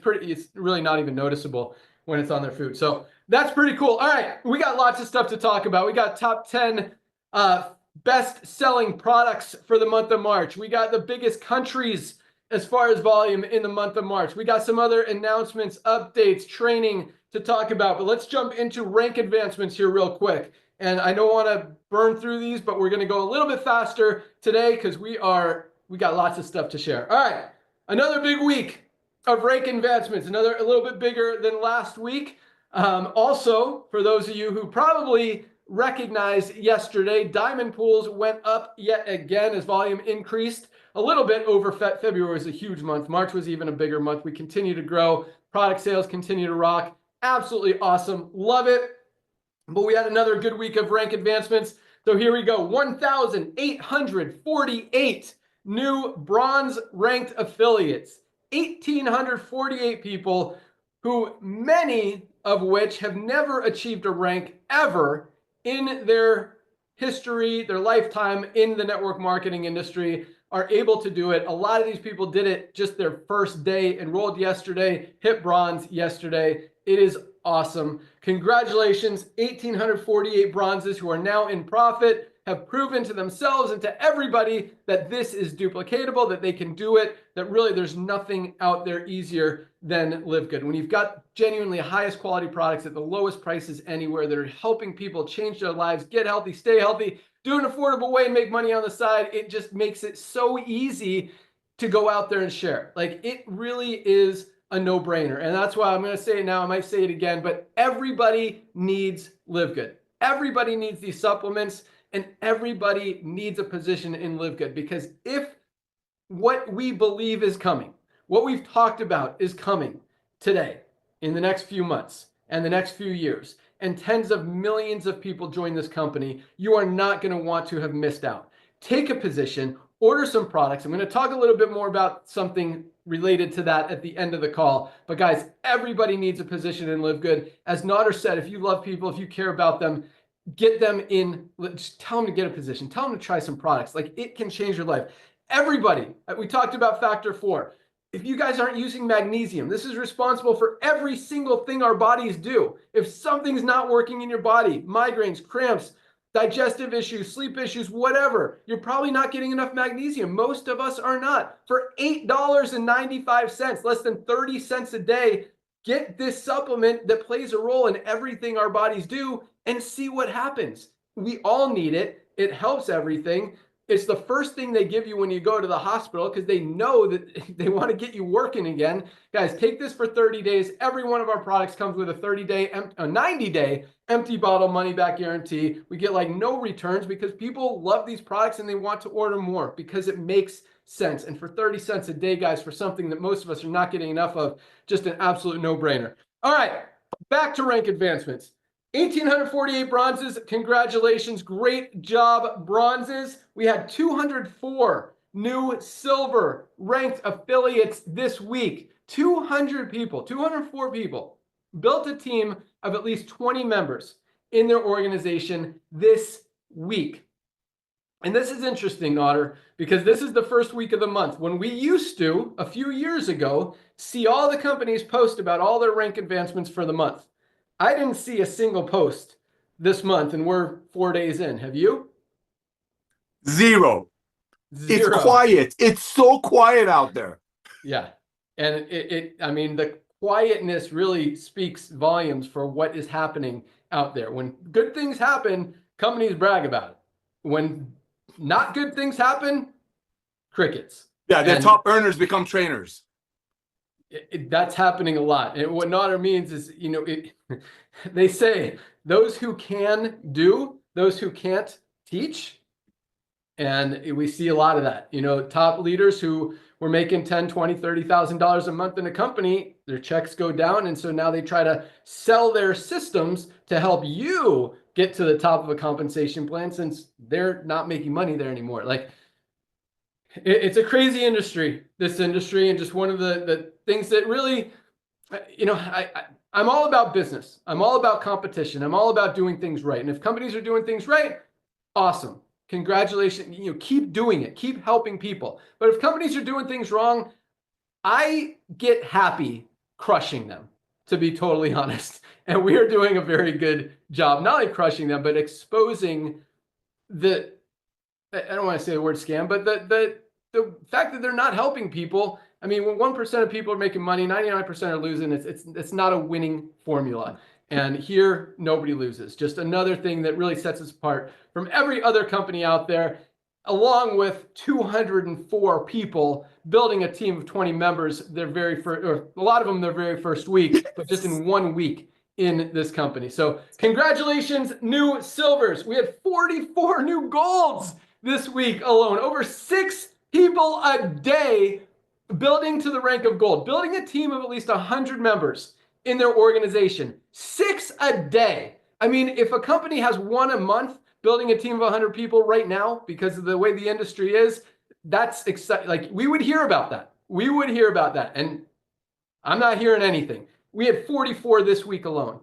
really not even noticeable when it's on their food. So that's pretty cool. All right, we got lots of stuff to talk about. We got top 10 best-selling products for the month of March. We got the biggest countries as far as volume in the month of March. We got some other announcements, updates, training to talk about, but let's jump into rank advancements here real quick. And I don't want to burn through these, but we're going to go a little bit faster today because we got lots of stuff to share. All right, another big week of rank advancements, a little bit bigger than last week. Also, for those of you who probably recognized yesterday, diamond pools went up yet again as volume increased a little bit over February was a huge month. March was even a bigger month. We continue to grow. Product sales continue to rock. Absolutely awesome. Love it. But we had another good week of rank advancements. So here we go. 1,848 new bronze ranked affiliates. 1,848 people who many of which have never achieved a rank ever in their history, their lifetime in the network marketing industry, are able to do it. A lot of these people did it just their first day, enrolled yesterday, hit bronze yesterday. It is awesome. Congratulations, 1,848 bronzes who are now in profit, have proven to themselves and to everybody that this is duplicatable, that they can do it, that really there's nothing out there easier than Live Good. When you've got genuinely highest quality products at the lowest prices anywhere that are helping people change their lives, get healthy, stay healthy, do an affordable way and make money on the side, it just makes it so easy to go out there and share. Like it really is a no-brainer. And that's why I'm going to say it now. I might say it again, but everybody needs Live Good. Everybody needs these supplements. And everybody needs a position in Live Good, because if what we believe is coming, what we've talked about is coming today, in the next few months and the next few years, and tens of millions of people join this company, you are not going to want to have missed out. Take a position, order some products. I'm going to talk a little bit more about something related to that at the end of the call. But guys, everybody needs a position in Live Good. As Nader said, if you love people, if you care about them, get them in, just tell them to get a position, tell them to try some products. Like it can change your life. Everybody, we talked about factor 4. If you guys aren't using magnesium, this is responsible for every single thing our bodies do. If something's not working in your body, migraines, cramps, digestive issues, sleep issues, whatever, you're probably not getting enough magnesium. Most of us are not. For $8.95, less than 30 cents a day, get this supplement that plays a role in everything our bodies do and see what happens. We all need it. It helps everything. It's the first thing they give you when you go to the hospital because they know that they want to get you working again. Guys, take this for 30 days. Every one of our products comes with a 90-day empty bottle money back guarantee. We get like no returns because people love these products and they want to order more because it makes sense. And for 30 cents a day, guys, for something that most of us are not getting enough of, just an absolute no-brainer. All right, back to rank advancements. 1,848 bronzes. Congratulations. Great job, bronzes. We had 204 new silver ranked affiliates this week. 204 people built a team of at least 20 members in their organization this week. And this is interesting, Nader, because this is the first week of the month when we used to, a few years ago, see all the companies post about all their rank advancements for the month. I didn't see a single post this month, and we're 4 days in. Have you? 0. It's Zero. quiet. It's so quiet out there. Yeah. And I mean, the quietness really speaks volumes for what is happening out there. When good things happen, companies brag about it. When not good things happen, crickets. Yeah, the And top earners become trainers. that's happening a lot. And what Nodder means is, they say those who can do, those who can't teach. And we see a lot of that. Top leaders who were making $10, $20, $30,000 a month in a company, their checks go down. And so now they try to sell their systems to help you get to the top of a compensation plan, since they're not making money there anymore. Like, it's a crazy industry, this industry, and just one of the things that really, I'm all about business. I'm all about competition. I'm all about doing things right. And if companies are doing things right, awesome. Congratulations. Keep doing it. Keep helping people. But if companies are doing things wrong, I get happy crushing them, to be totally honest. And we are doing a very good job, not only crushing them, but exposing I don't want to say the word scam, but the fact that they're not helping people. I mean, when 1% of people are making money, 99% are losing. It's not a winning formula. And here, nobody loses. Just another thing that really sets us apart from every other company out there, along with 204 people building a team of 20 members. Their very first, or a lot of them, their very first week, but just in 1 week in this company. So congratulations, new silvers. We had 44 new golds this week alone. Over 6 people a day building to the rank of gold, building a team of at least 100 members in their organization. 6 a day. I mean, if a company has 1 a month building a team of 100 people right now, because of the way the industry is, that's exciting. Like, we would hear about that. We would hear about that. And I'm not hearing anything. We had 44 this week alone.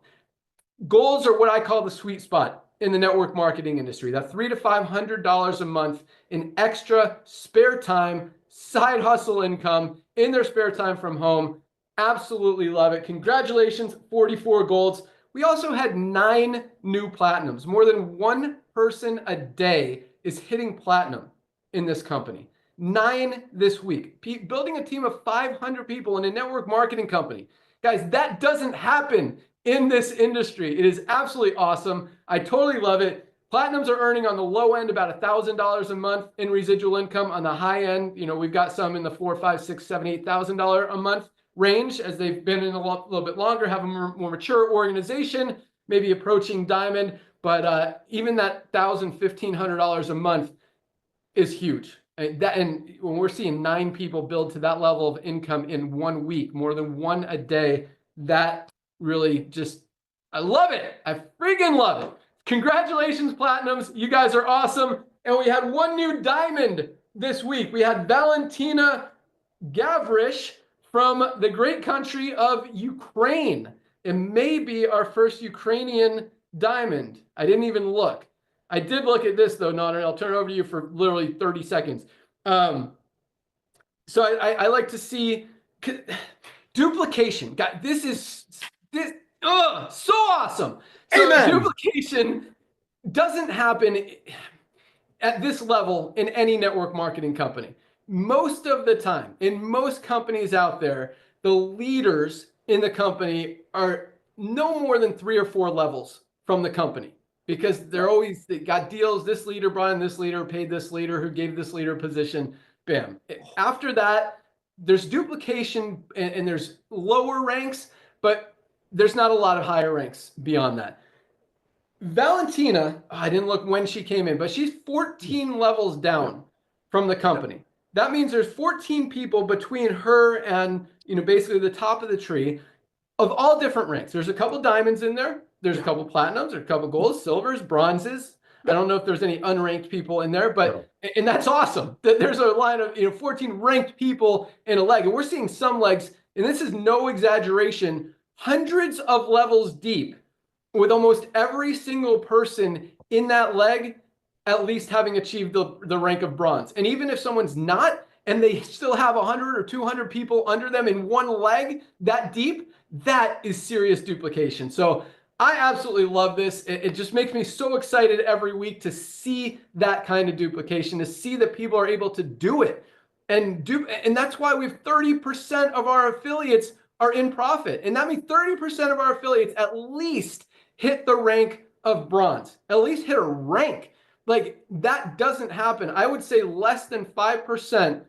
Goals are what I call the sweet spot in the network marketing industry. That $300 to $500 a month in extra spare time, side hustle income in their spare time from home. Absolutely love it. Congratulations, 44 golds. We also had 9 new platinums. More than 1 person a day is hitting platinum in this company. 9 this week. Building a team of 500 people in a network marketing company. Guys, that doesn't happen in this industry. It is absolutely awesome. I totally love it. Platinums are earning on the low end about $1,000 a month in residual income. On the high end, we've got some in the $4,000, $5,000, $6,000, $7,000, $8,000 a month range, as they've been in a little bit longer, have a more mature organization, maybe approaching diamond. But even that $1,000, $1,500 a month is huge. And when we're seeing 9 people build to that level of income in 1 week, more than 1 a day, that really just, I love it. I freaking love it. Congratulations, platinums. You guys are awesome. And we had 1 new diamond this week. We had Valentina Gavrish from the great country of Ukraine. It may be our first Ukrainian diamond. I didn't even look. I did look at this though, Nodder. I'll turn it over to you for literally 30 seconds. So I like to see duplication. God, this is so awesome. So Amen. duplication doesn't happen at this level in any network marketing company. Most of the time, in most companies out there, the leaders in the company are no more than 3 or 4 levels from the company, because they got deals. This leader brought in this leader, paid this leader, who gave this leader a position. Bam. After that, there's duplication and there's lower ranks, but there's not a lot of higher ranks beyond that. Valentina, I didn't look when she came in, but she's 14 levels down from the company. That means there's 14 people between her and, basically the top of the tree, of all different ranks. There's a couple diamonds in there. There's a couple platinums, there's a couple golds, silvers, bronzes. I don't know if there's any unranked people in there, but, and that's awesome. There's a line of, 14 ranked people in a leg. And we're seeing some legs, and this is no exaggeration, hundreds of levels deep, with almost every single person in that leg at least having achieved the rank of bronze. And even if someone's not, and they still have 100 or 200 people under them in one leg that deep, that is serious duplication. So I absolutely love this. It just makes me so excited every week to see that kind of duplication, to see that people are able to do it and that's why we've 30% of our affiliates are in profit. And that means 30% of our affiliates at least hit the rank of bronze, at least hit a rank. Like that doesn't happen. I would say less than 5%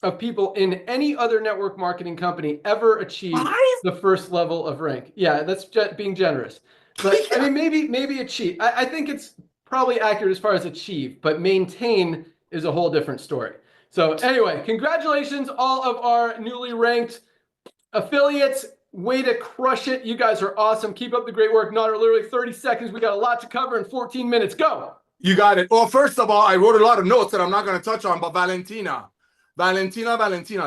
of people in any other network marketing company ever achieve the first level of rank. Yeah, that's being generous. But I mean, maybe achieve. I think it's probably accurate as far as achieve, but maintain is a whole different story. So anyway, congratulations, all of our newly ranked affiliates. Way to crush it. You guys are awesome. Keep up the great work. Not literally 30 seconds. We got a lot to cover in 14 minutes. Go. You got it. Well, first of all, I wrote a lot of notes that I'm not going to touch on, but Valentina,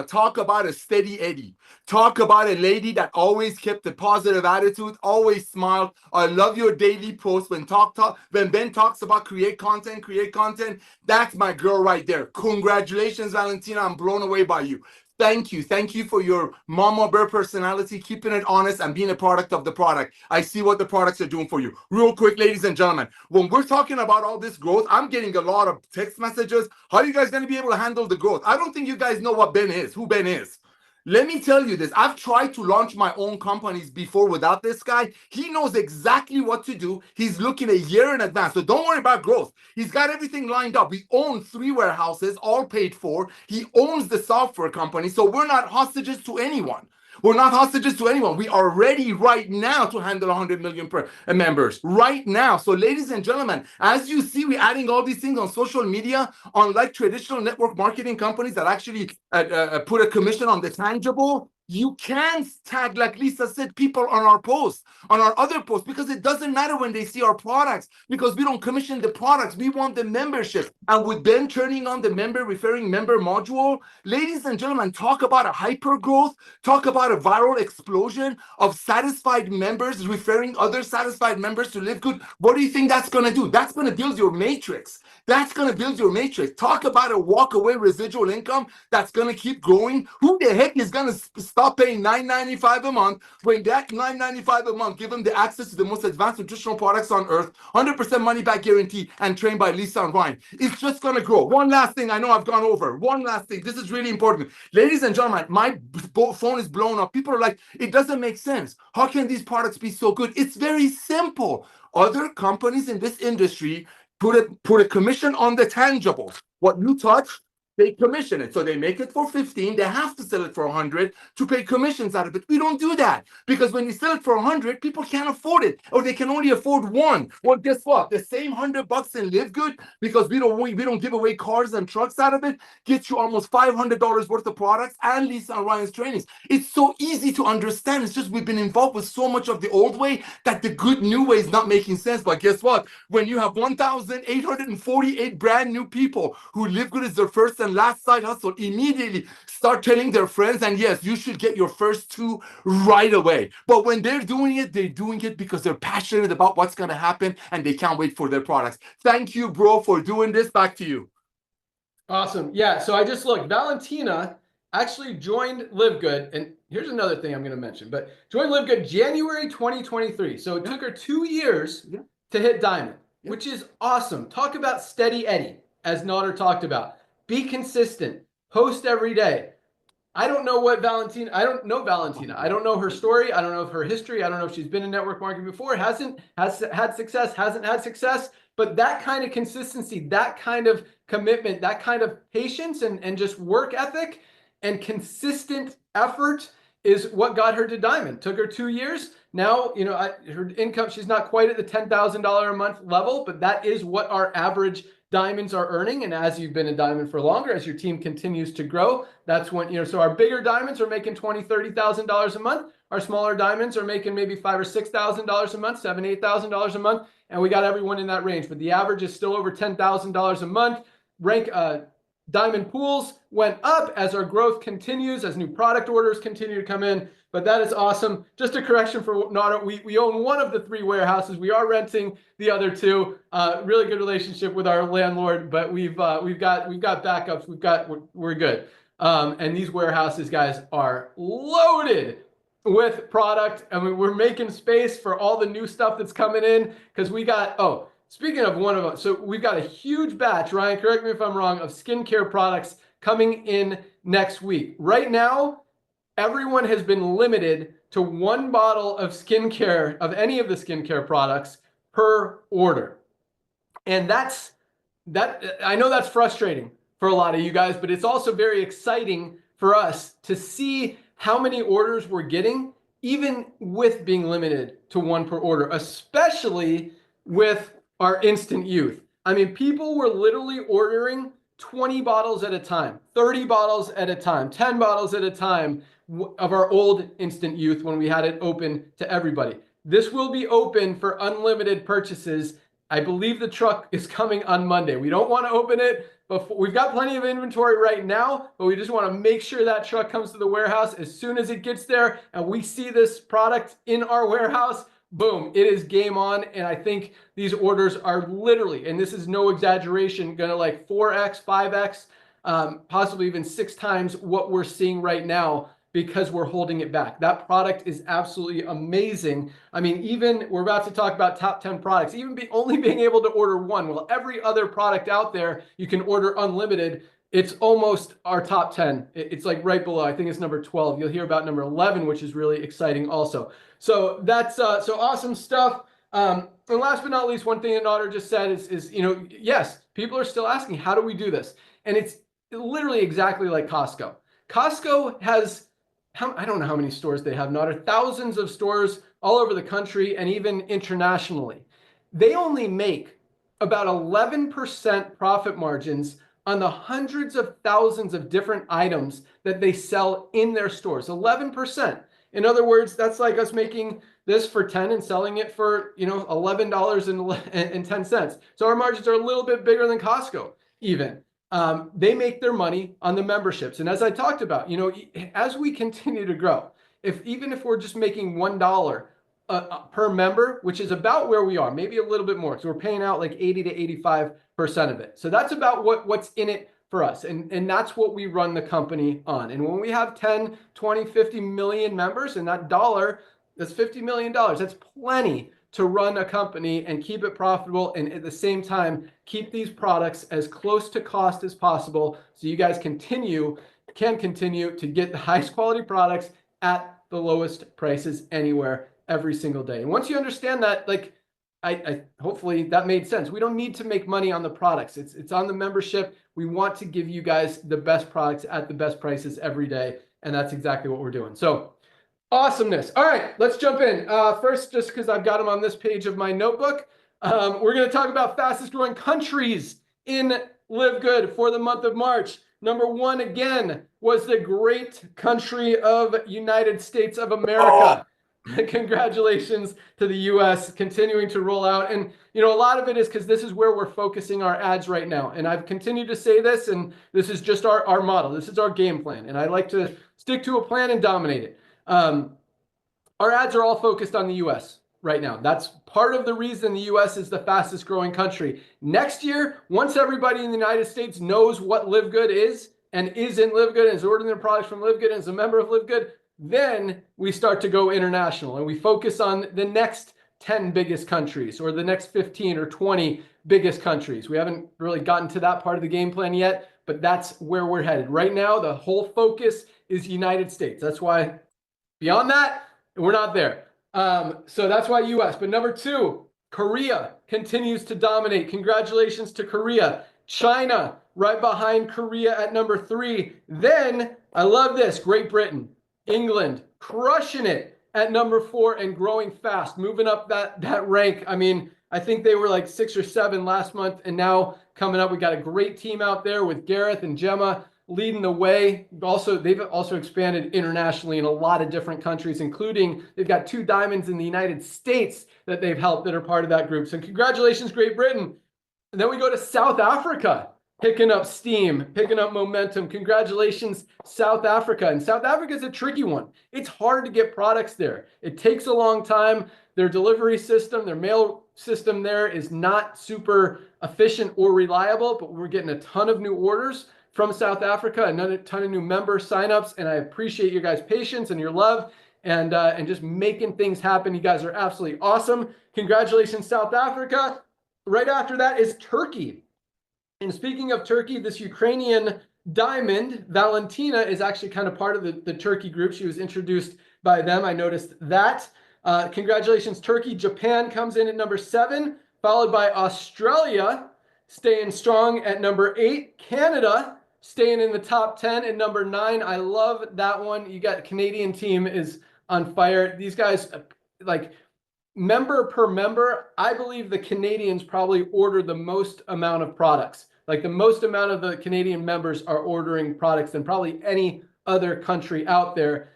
talk about a steady Eddie. Talk about a lady that always kept a positive attitude, always smiled. I love your daily post when Ben talks about create content. That's my girl right there. Congratulations, Valentina. I'm blown away by you. Thank you for your mama bear personality, keeping it honest and being a product of the product. I see what the products are doing for you. Real quick, ladies and gentlemen, when we're talking about all this growth, I'm getting a lot of text messages. How are you guys going to be able to handle the growth? I don't think you guys know what Ben is, who Ben is. Let me tell you this. I've tried to launch my own companies before without this guy. He knows exactly what to do. He's looking a year in advance. So don't worry about growth. He's got everything lined up. We own 3 warehouses, all paid for. He owns the software company. So we're not hostages to anyone. We're not hostages to anyone. We are ready right now to handle 100 million members right now. So ladies and gentlemen, as you see, we're adding all these things on social media, unlike traditional network marketing companies that actually put a commission on the tangible. You can tag, like Lisa said, people on our posts, on our other posts, because it doesn't matter when they see our products, because we don't commission the products. We want the membership. And with Ben turning on the referring member module, ladies and gentlemen, talk about a hyper growth, talk about a viral explosion of satisfied members referring other satisfied members to Live Good. What do you think that's going to do? That's going to build your matrix. That's going to build your matrix. Talk about a walk-away residual income that's going to keep growing. Who the heck is going to stop paying $9.95 a month when that $9.95 a month give them the access to the most advanced nutritional products on earth, 100% money back guarantee, and trained by Lisa and Ryan? It's just going to grow. One last thing. I know I've gone over. One last thing. This is really important. Ladies and gentlemen, my phone is blown up. People are like, it doesn't make sense. How can these products be so good? It's very simple. Other companies in this industry put a commission on the tangible. What you touch, they commission it. So they make it for 15. They have to sell it for 100 to pay commissions out of it. We don't do that, because when you sell it for 100, people can't afford it, or they can only afford one. Well, guess what? The same $100 in Live Good, because we don't give away cars and trucks out of it, gets you almost $500 worth of products and Lisa and Ryan's trainings. It's so easy to understand. It's just we've been involved with so much of the old way that the good new way is not making sense. But guess what? When you have 1,848 brand new people who Live Good is their first and last side hustle, immediately start telling their friends, and yes, you should get your first 2 right away. But when they're doing it because they're passionate about what's going to happen and they can't wait for their products. Thank you, bro, for doing this. Back to you. Awesome. Yeah. So I just looked. Valentina actually joined Live Good, and here's another thing I'm going to mention. But joined Live Good January 2023. So it took her 2 years to hit diamond, which is awesome. Talk about steady Eddie, as Nader talked about. Be consistent. Post every day. I don't know Valentina. I don't know her story. I don't know her history. I don't know if she's been in network marketing before. Has had success. But that kind of consistency, that kind of commitment, that kind of patience and just work ethic and consistent effort is what got her to diamond. Took her 2 years. Now, her income, she's not quite at the $10,000 a month level, but that is what our average diamonds are earning. And as you've been a diamond for longer, as your team continues to grow, that's when, so our bigger diamonds are making $20,000, $30,000 a month. Our smaller diamonds are making maybe $5,000 or $6,000 a month, $7,000, $8,000 a month. And we got everyone in that range, but the average is still over $10,000 a month. Diamond pools went up as our growth continues, as new product orders continue to come in. But that is awesome. Just a correction for Nader. We own one of the 3 warehouses. We are renting the other 2. Really good relationship with our landlord, but we've got backups. We're good. And these warehouses, guys, are loaded with product. I mean, we're making space for all the new stuff that's coming in because we got, oh, speaking of one of them, so we've got a huge batch, Ryan, correct me if I'm wrong, of skincare products coming in next week. Right now, everyone has been limited to 1 bottle of skincare, of any of the skincare products per order. And that, I know that's frustrating for a lot of you guys, but it's also very exciting for us to see how many orders we're getting, even with being limited to 1 per order, especially with our instant youth. I mean, people were literally ordering 20 bottles at a time, 30 bottles at a time, 10 bottles at a time of our old instant youth when we had it open to everybody. This will be open for unlimited purchases. I believe the truck is coming on Monday. We don't want to open it before. We've got plenty of inventory right now, but we just want to make sure that truck comes to the warehouse as soon as it gets there and we see this product in our warehouse. Boom, it is game on. And I think these orders are literally, and this is no exaggeration, going to like 4x, 5x, possibly even 6 times what we're seeing right now, because we're holding it back. That product is absolutely amazing. I mean, even we're about to talk about top 10 products, even only being able to order 1. Well, every other product out there, you can order unlimited. It's almost our top 10. It's like right below. I think it's number 12. You'll hear about number 11, which is really exciting also. So that's so awesome stuff. And last but not least, one thing that Otter just said is, you know, yes, people are still asking, how do we do this? And it's literally exactly like Costco. Costco has, I don't know how many stores they have, Otter, thousands of stores all over the country and even internationally. They only make about 11% profit margins on the hundreds of thousands of different items that they sell in their stores. 11%. In other words, that's like us making this for 10 and selling it for, you know, $11.10. So our margins are a little bit bigger than Costco even. They make their money on the memberships. And as I talked about, you know, as we continue to grow, even if we're just making $1 per member, which is about where we are, maybe a little bit more, because we're paying out like 80 to 85% of it. So that's about what's in it for us. And that's what we run the company on. And when we have 10, 20, 50 million members, and that dollar, that's $50 million. That's plenty to run a company and keep it profitable, and at the same time keep these products as close to cost as possible, so you guys can continue to get the highest quality products at the lowest prices anywhere every single day. And once you understand that, like, I hopefully that made sense. We don't need to make money on the products. It's on the membership. We want to give you guys the best products at the best prices every day, and that's exactly what we're doing. So awesomeness. All right, let's jump in. First, just because I've got them on this page of my notebook, we're going to talk about fastest growing countries in Live Good for the month of March. Number 1 again was the great country of United States of America. Congratulations to the US continuing to roll out. And, you know, a lot of it is because this is where we're focusing our ads right now. And I've continued to say this, and this is just our model. This is our game plan. And I like to stick to a plan and dominate it. Our ads are all focused on the US right now. That's part of the reason the US is the fastest growing country. Next year, once everybody in the United States knows what Live Good is and is in Live Good and is ordering their products from Live Good and is a member of Live Good, then we start to go international and we focus on the next 10 biggest countries or the next 15 or 20 biggest countries. We haven't really gotten to that part of the game plan yet, but that's where we're headed. Right now, the whole focus is United States. That's why beyond that, we're not there. So that's why US. But number 2, Korea continues to dominate. Congratulations to Korea. China right behind Korea at number 3. Then, I love this, Great Britain. England crushing it at number 4 and growing fast, moving up that rank. I mean, I think they were like 6 or 7 last month, and now coming up, we got a great team out there with Gareth and Gemma leading the way. They've also expanded internationally in a lot of different countries, including they've got 2 diamonds in the United States that they've helped that are part of that group. So congratulations, Great Britain. And then we go to South Africa. Picking up steam, picking up momentum. Congratulations, South Africa. And South Africa is a tricky one. It's hard to get products there. It takes a long time. Their delivery system, their mail system there is not super efficient or reliable, but we're getting a ton of new orders from South Africa, another ton of new member signups, and I appreciate your guys' patience and your love. and just making things happen. You guys are absolutely awesome. Congratulations, South Africa. Right after that is Turkey. And speaking of Turkey, this Ukrainian diamond, Valentina, is actually kind of part of the Turkey group. She was introduced by them. I noticed that. Congratulations, Turkey. Japan comes in at number 7, followed by Australia, staying strong at number 8. Canada staying in the top 10 at number 9. I love that one. You got Canadian team is on fire. These guys, like, member per member, I believe the Canadians probably order the most amount of products. Like, the most amount of the Canadian members are ordering products than probably any other country out there.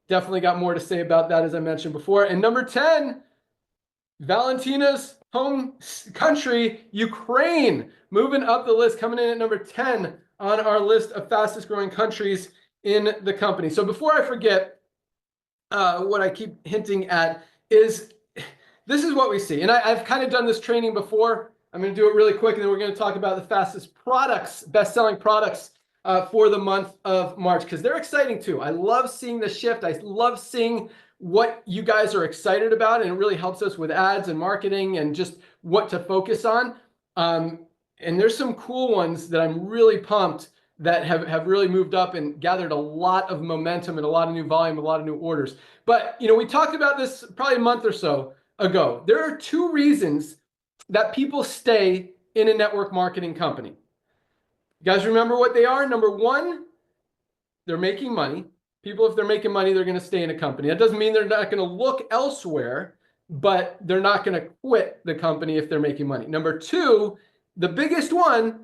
Definitely got more to say about that, as I mentioned before. And number 10, Valentina's home country, Ukraine, moving up the list, coming in at number 10 on our list of fastest growing countries in the company. So before I forget, what I keep hinting at is this is what we see. And I've kind of done this training before. I'm going to do it really quick, and then we're going to talk about the fastest products, best-selling products for the month of March, because they're exciting too. I love seeing the shift. I love seeing what you guys are excited about, and it really helps us with ads and marketing and just what to focus on. And there's some cool ones that I'm really pumped that have really moved up and gathered a lot of momentum and a lot of new volume, a lot of new orders. But, you know, we talked about this probably a month or so ago. There are 2 reasons that people stay in a network marketing company. You guys remember what they are? Number 1, they're making money. People, if they're making money, they're going to stay in a company. That doesn't mean they're not going to look elsewhere, but they're not going to quit the company if they're making money. Number 2, the biggest one,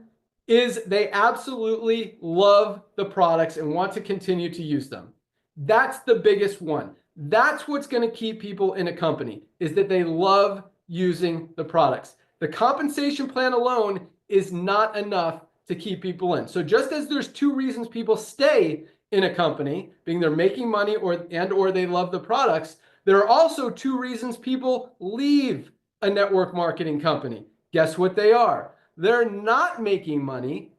is they absolutely love the products and want to continue to use them. That's the biggest one. That's what's going to keep people in a company, is that they love using the products. The compensation plan alone is not enough to keep people in. So just as there's 2 reasons people stay in a company, being they're making money or they love the products, there are also 2 reasons people leave a network marketing company. Guess what they are? They're not making money,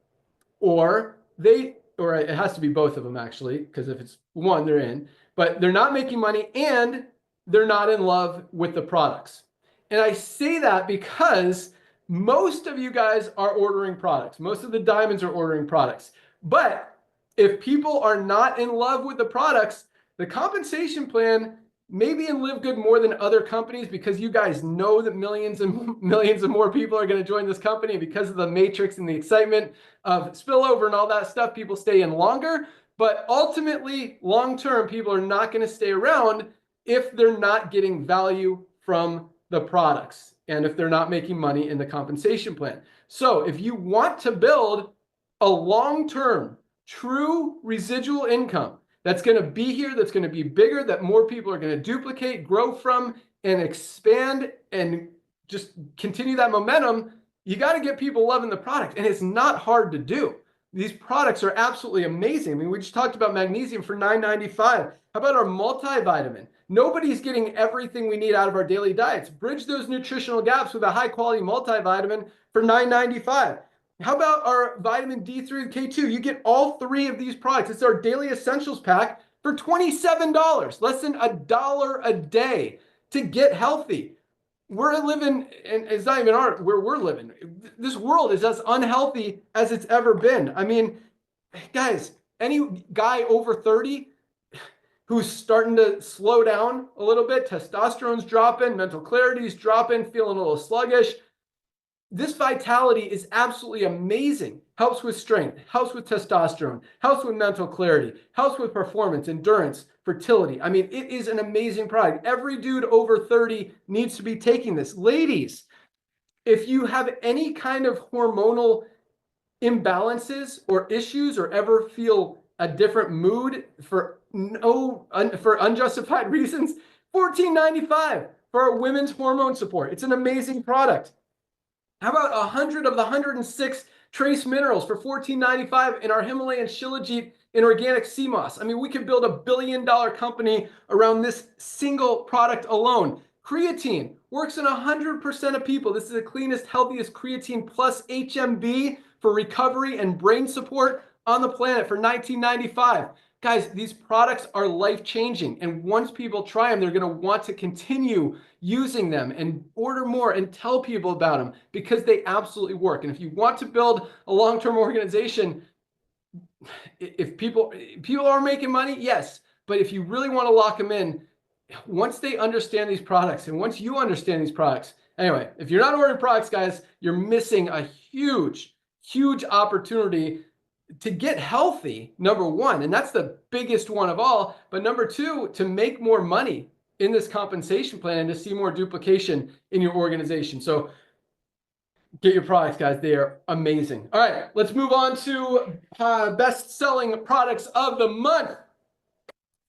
or it has to be both of them, actually, because if it's one, they're in, but they're not making money and they're not in love with the products. And I say that because most of you guys are ordering products. Most of the diamonds are ordering products. But if people are not in love with the products, the compensation plan may be in Live Good more than other companies, because you guys know that millions and millions of more people are going to join this company. Because of the matrix and the excitement of spillover and all that stuff, people stay in longer. But ultimately, long-term, people are not going to stay around if they're not getting value from the products and if they're not making money in the compensation plan. So if you want to build a long-term, true residual income that's going to be here, that's going to be bigger, that more people are going to duplicate, grow from, and expand, and just continue that momentum, you got to get people loving the product. And it's not hard to do. These products are absolutely amazing. I mean, we just talked about magnesium for $9.95. How about our multivitamin? Nobody's getting everything we need out of our daily diets. Bridge those nutritional gaps with a high-quality multivitamin for $9.95. How about our vitamin D3 and K2? You get all 3 of these products. It's our daily essentials pack for $27, less than $1 a day to get healthy. We're living, and it's not even where we're living. This world is as unhealthy as it's ever been. I mean, guys, any guy over 30 who's starting to slow down a little bit, testosterone's dropping, mental clarity's dropping, feeling a little sluggish. This vitality is absolutely amazing. Helps with strength, helps with testosterone, helps with mental clarity, helps with performance, endurance, fertility. I mean, it is an amazing product. Every dude over 30 needs to be taking this. Ladies, if you have any kind of hormonal imbalances or issues, or ever feel a different mood for unjustified reasons, $14.95 for our women's hormone support. It's an amazing product. How about 100 of the 106 trace minerals for $14.95 in our Himalayan Shilajit and organic sea moss? I mean, we could build $1 billion company around this single product alone. Creatine works in 100% of people. This is the cleanest, healthiest creatine plus HMB for recovery and brain support on the planet for $19.95. Guys, these products are life-changing. And once people try them, they're going to want to continue using them and order more and tell people about them because they absolutely work. And if you want to build a long-term organization, if people are making money, yes. But if you really want to lock them in, once they understand these products and once you understand these products, anyway, if you're not ordering products, guys, you're missing a huge, huge opportunity to get healthy, number one, and that's the biggest one of all. But number two, to make more money in this compensation plan and to see more duplication in your organization. So get your products, guys. They are amazing. All right, let's move on to best-selling products of the month.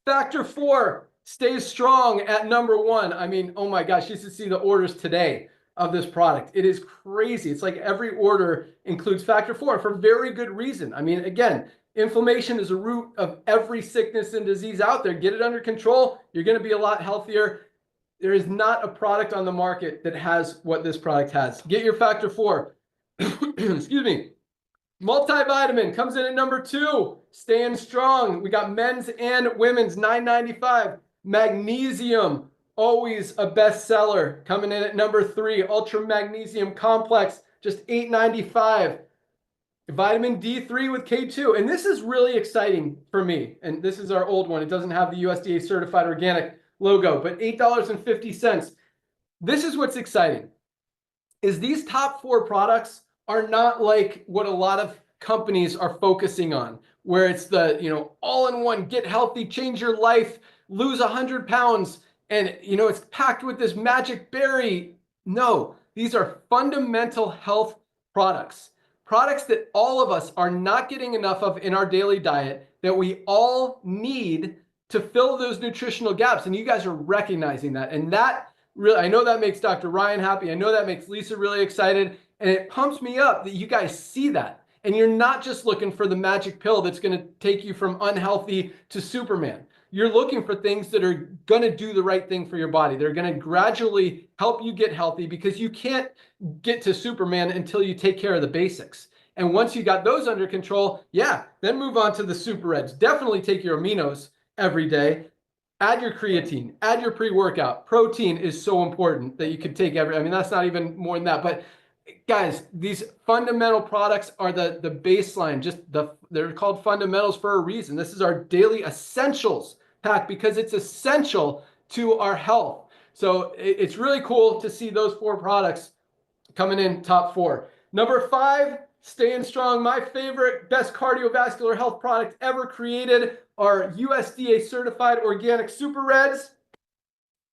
Factor 4 stays strong at number 1. I mean, oh my gosh, you should see the orders today of this product. It is crazy. It's like every order includes Factor 4 for very good reason. I mean, again, inflammation is the root of every sickness and disease out there. Get it under control. You're going to be a lot healthier. There is not a product on the market that has what this product has. Get your Factor 4. Excuse me. Multivitamin comes in at number 2, staying strong. We got men's and women's, $9.95. Magnesium, always a bestseller, coming in at number 3. Ultra Magnesium Complex, just $8.95. Vitamin D3 with K2. And this is really exciting for me. And this is our old one. It doesn't have the USDA certified organic logo, but $8.50. This is what's exciting, is these top 4 products are not like what a lot of companies are focusing on, where it's the, all-in-one, get healthy, change your life, lose 100 pounds, and, it's packed with this magic berry. No, these are fundamental health products that all of us are not getting enough of in our daily diet, that we all need to fill those nutritional gaps. And you guys are recognizing that. And that really, I know that makes Dr. Ryan happy. I know that makes Lisa really excited. And it pumps me up that you guys see that. And you're not just looking for the magic pill that's going to take you from unhealthy to Superman. You're looking for things that are going to do the right thing for your body. They're going to gradually help you get healthy, because you can't get to Superman until you take care of the basics. And once you got those under control, then move on to the Super Reds. Definitely take your aminos every day. Add your creatine, add your pre-workout. Protein is so important that you could take that's not even more than that. But guys, these fundamental products are the baseline. They're called fundamentals for a reason. This is our daily essentials pack because it's essential to our health. So it's really cool to see those 4 products coming in top 4. Number 5, staying strong. My favorite, best cardiovascular health product ever created are USDA certified organic Super Reds,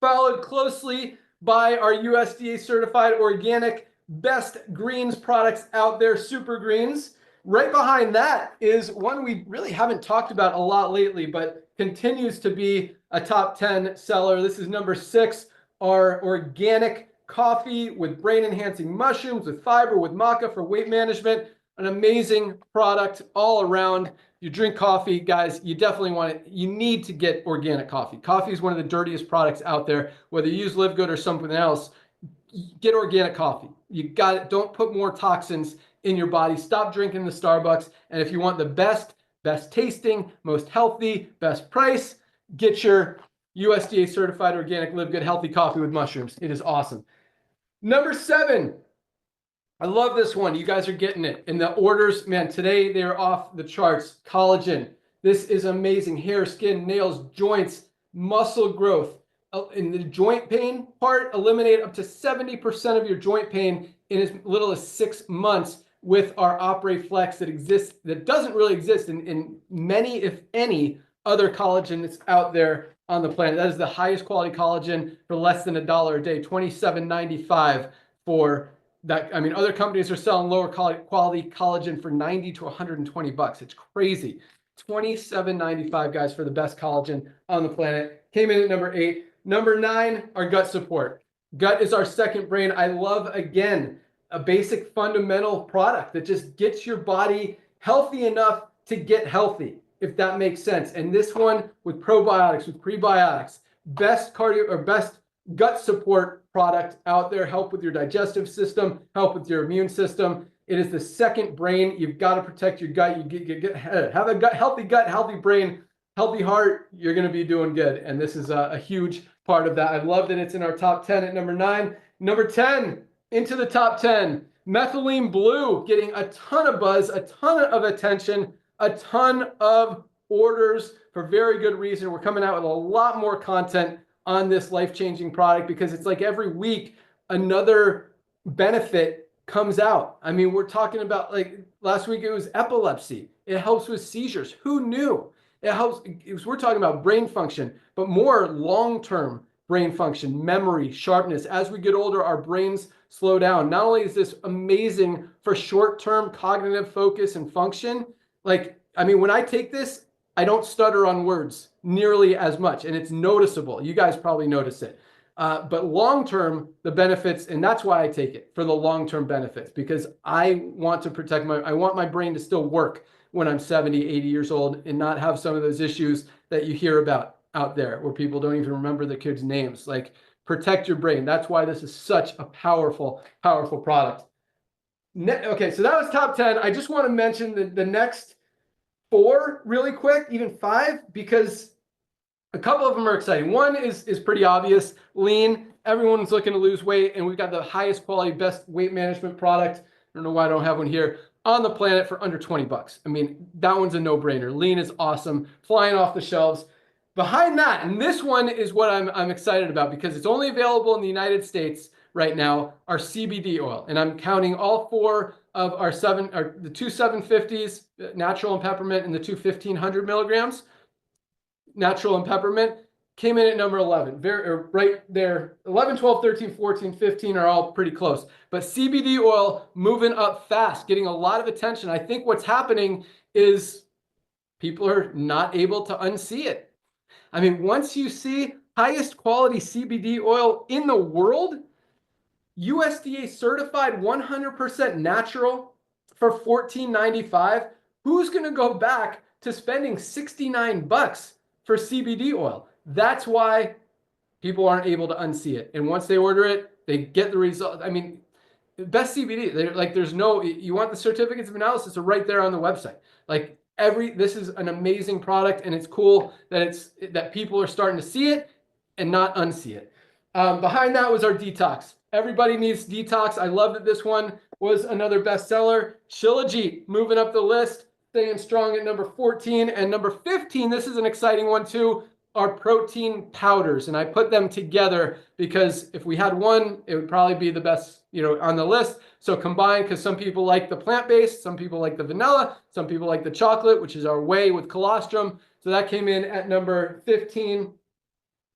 followed closely by our USDA certified organic best greens products out there, Super Greens. Right behind that is one we really haven't talked about a lot lately, but continues to be a top 10 seller. This is number 6, our organic coffee with brain-enhancing mushrooms, with fiber, with maca for weight management. An amazing product all around. You drink coffee, guys, you definitely want it. You need to get organic coffee. Coffee is one of the dirtiest products out there. Whether you use Live Good or something else, get organic coffee. You got it. Don't put more toxins in your body. Stop drinking the Starbucks. And if you want the best tasting, most healthy, best price, get your USDA certified organic Live Good healthy coffee with mushrooms. It is awesome. Number 7. I love this one. You guys are getting it. And the orders, man, today they are off the charts. Collagen. This is amazing. Hair, skin, nails, joints, muscle growth. In the joint pain part, eliminate up to 70% of your joint pain in as little as 6 months with our Opera Flex that doesn't really exist in many, if any, other collagen that's out there on the planet. That is the highest quality collagen for less than $1 a day, $27.95 for that. I mean, other companies are selling lower quality collagen for $90 to $120. It's crazy. $27.95, guys, for the best collagen on the planet. Came in at number 8. Number 9, our gut support. Gut is our second brain. I love, again, a basic fundamental product that just gets your body healthy enough to get healthy, if that makes sense. And this one with probiotics, with prebiotics, best gut support product out there. Help with your digestive system, help with your immune system. It is the second brain. You've got to protect your gut. You have a healthy gut, healthy brain. healthy heart, you're going to be doing good. And this is a huge part of that. I love that it's in our top 10 at number 9. Number 10, into the top 10, Methylene Blue, getting a ton of buzz, a ton of attention, a ton of orders for very good reason. We're coming out with a lot more content on this life-changing product because it's like every week another benefit comes out. I mean, we're talking about, like last week it was epilepsy. It helps with seizures. Who knew? It helps. We're talking about brain function, but more long-term brain function, memory, sharpness. As we get older, our brains slow down. Not only is this amazing for short-term cognitive focus and function, like, I mean, when I take this, I don't stutter on words nearly as much, and it's noticeable. You guys probably notice it. But long-term, the benefits, and that's why I take it, for the long-term benefits, because I want to protect I want my brain to still work when I'm 70, 80 years old and not have some of those issues that you hear about out there where people don't even remember the kids' names. Like, protect your brain. That's why this is such a powerful, powerful product. Okay, so that was top 10. I just want to mention the next 4 really quick, even 5, because a couple of them are exciting. One is pretty obvious, lean. Everyone's looking to lose weight, and we've got the highest quality, best weight management product. I don't know why I don't have one here on the planet for under 20 bucks. I mean, that one's a no-brainer. Lean is awesome, flying off the shelves. Behind that, and this one is what I'm excited about because it's only available in the United States right now, our CBD oil. And I'm counting all 4 of the 2 750s, natural and peppermint, and the 2 1500 milligrams, natural and peppermint, came in at number 11, right there. 11, 12, 13, 14, 15 are all pretty close. But CBD oil moving up fast, getting a lot of attention. I think what's happening is people are not able to unsee it. I mean, once you see highest quality CBD oil in the world, USDA certified 100% natural for $14.95, who's going to go back to spending 69 bucks for CBD oil? That's why people aren't able to unsee it. And once they order it, they get the result. I mean, best CBD, like there's no, you want the certificates of analysis are right there on the website. Like this is an amazing product, and it's cool that people are starting to see it and not unsee it. Behind that was our detox. Everybody needs detox. I love that this one was another bestseller. Shilajit moving up the list, staying strong at number 14. And number 15, this is an exciting one too, are protein powders. And I put them together because if we had one, it would probably be the best, on the list. So combined, because some people like the plant-based, some people like the vanilla, some people like the chocolate, which is our whey with colostrum. So that came in at number 15.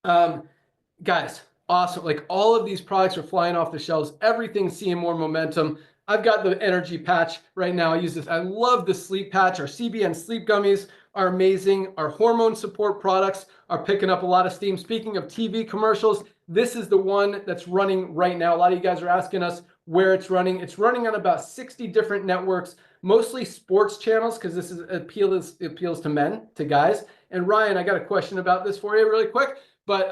Guys, awesome. Like, all of these products are flying off the shelves. Everything's seeing more momentum. I've got the energy patch right now. I use this. I love the sleep patch. Our CBN sleep gummies are amazing. Our hormone support products are picking up a lot of steam. Speaking of TV commercials, this is the one that's running right now. A lot of you guys are asking us where it's running. It's running on about 60 different networks, mostly sports channels, because this appeals to men, to guys. And Ryan, I got a question about this for you really quick, but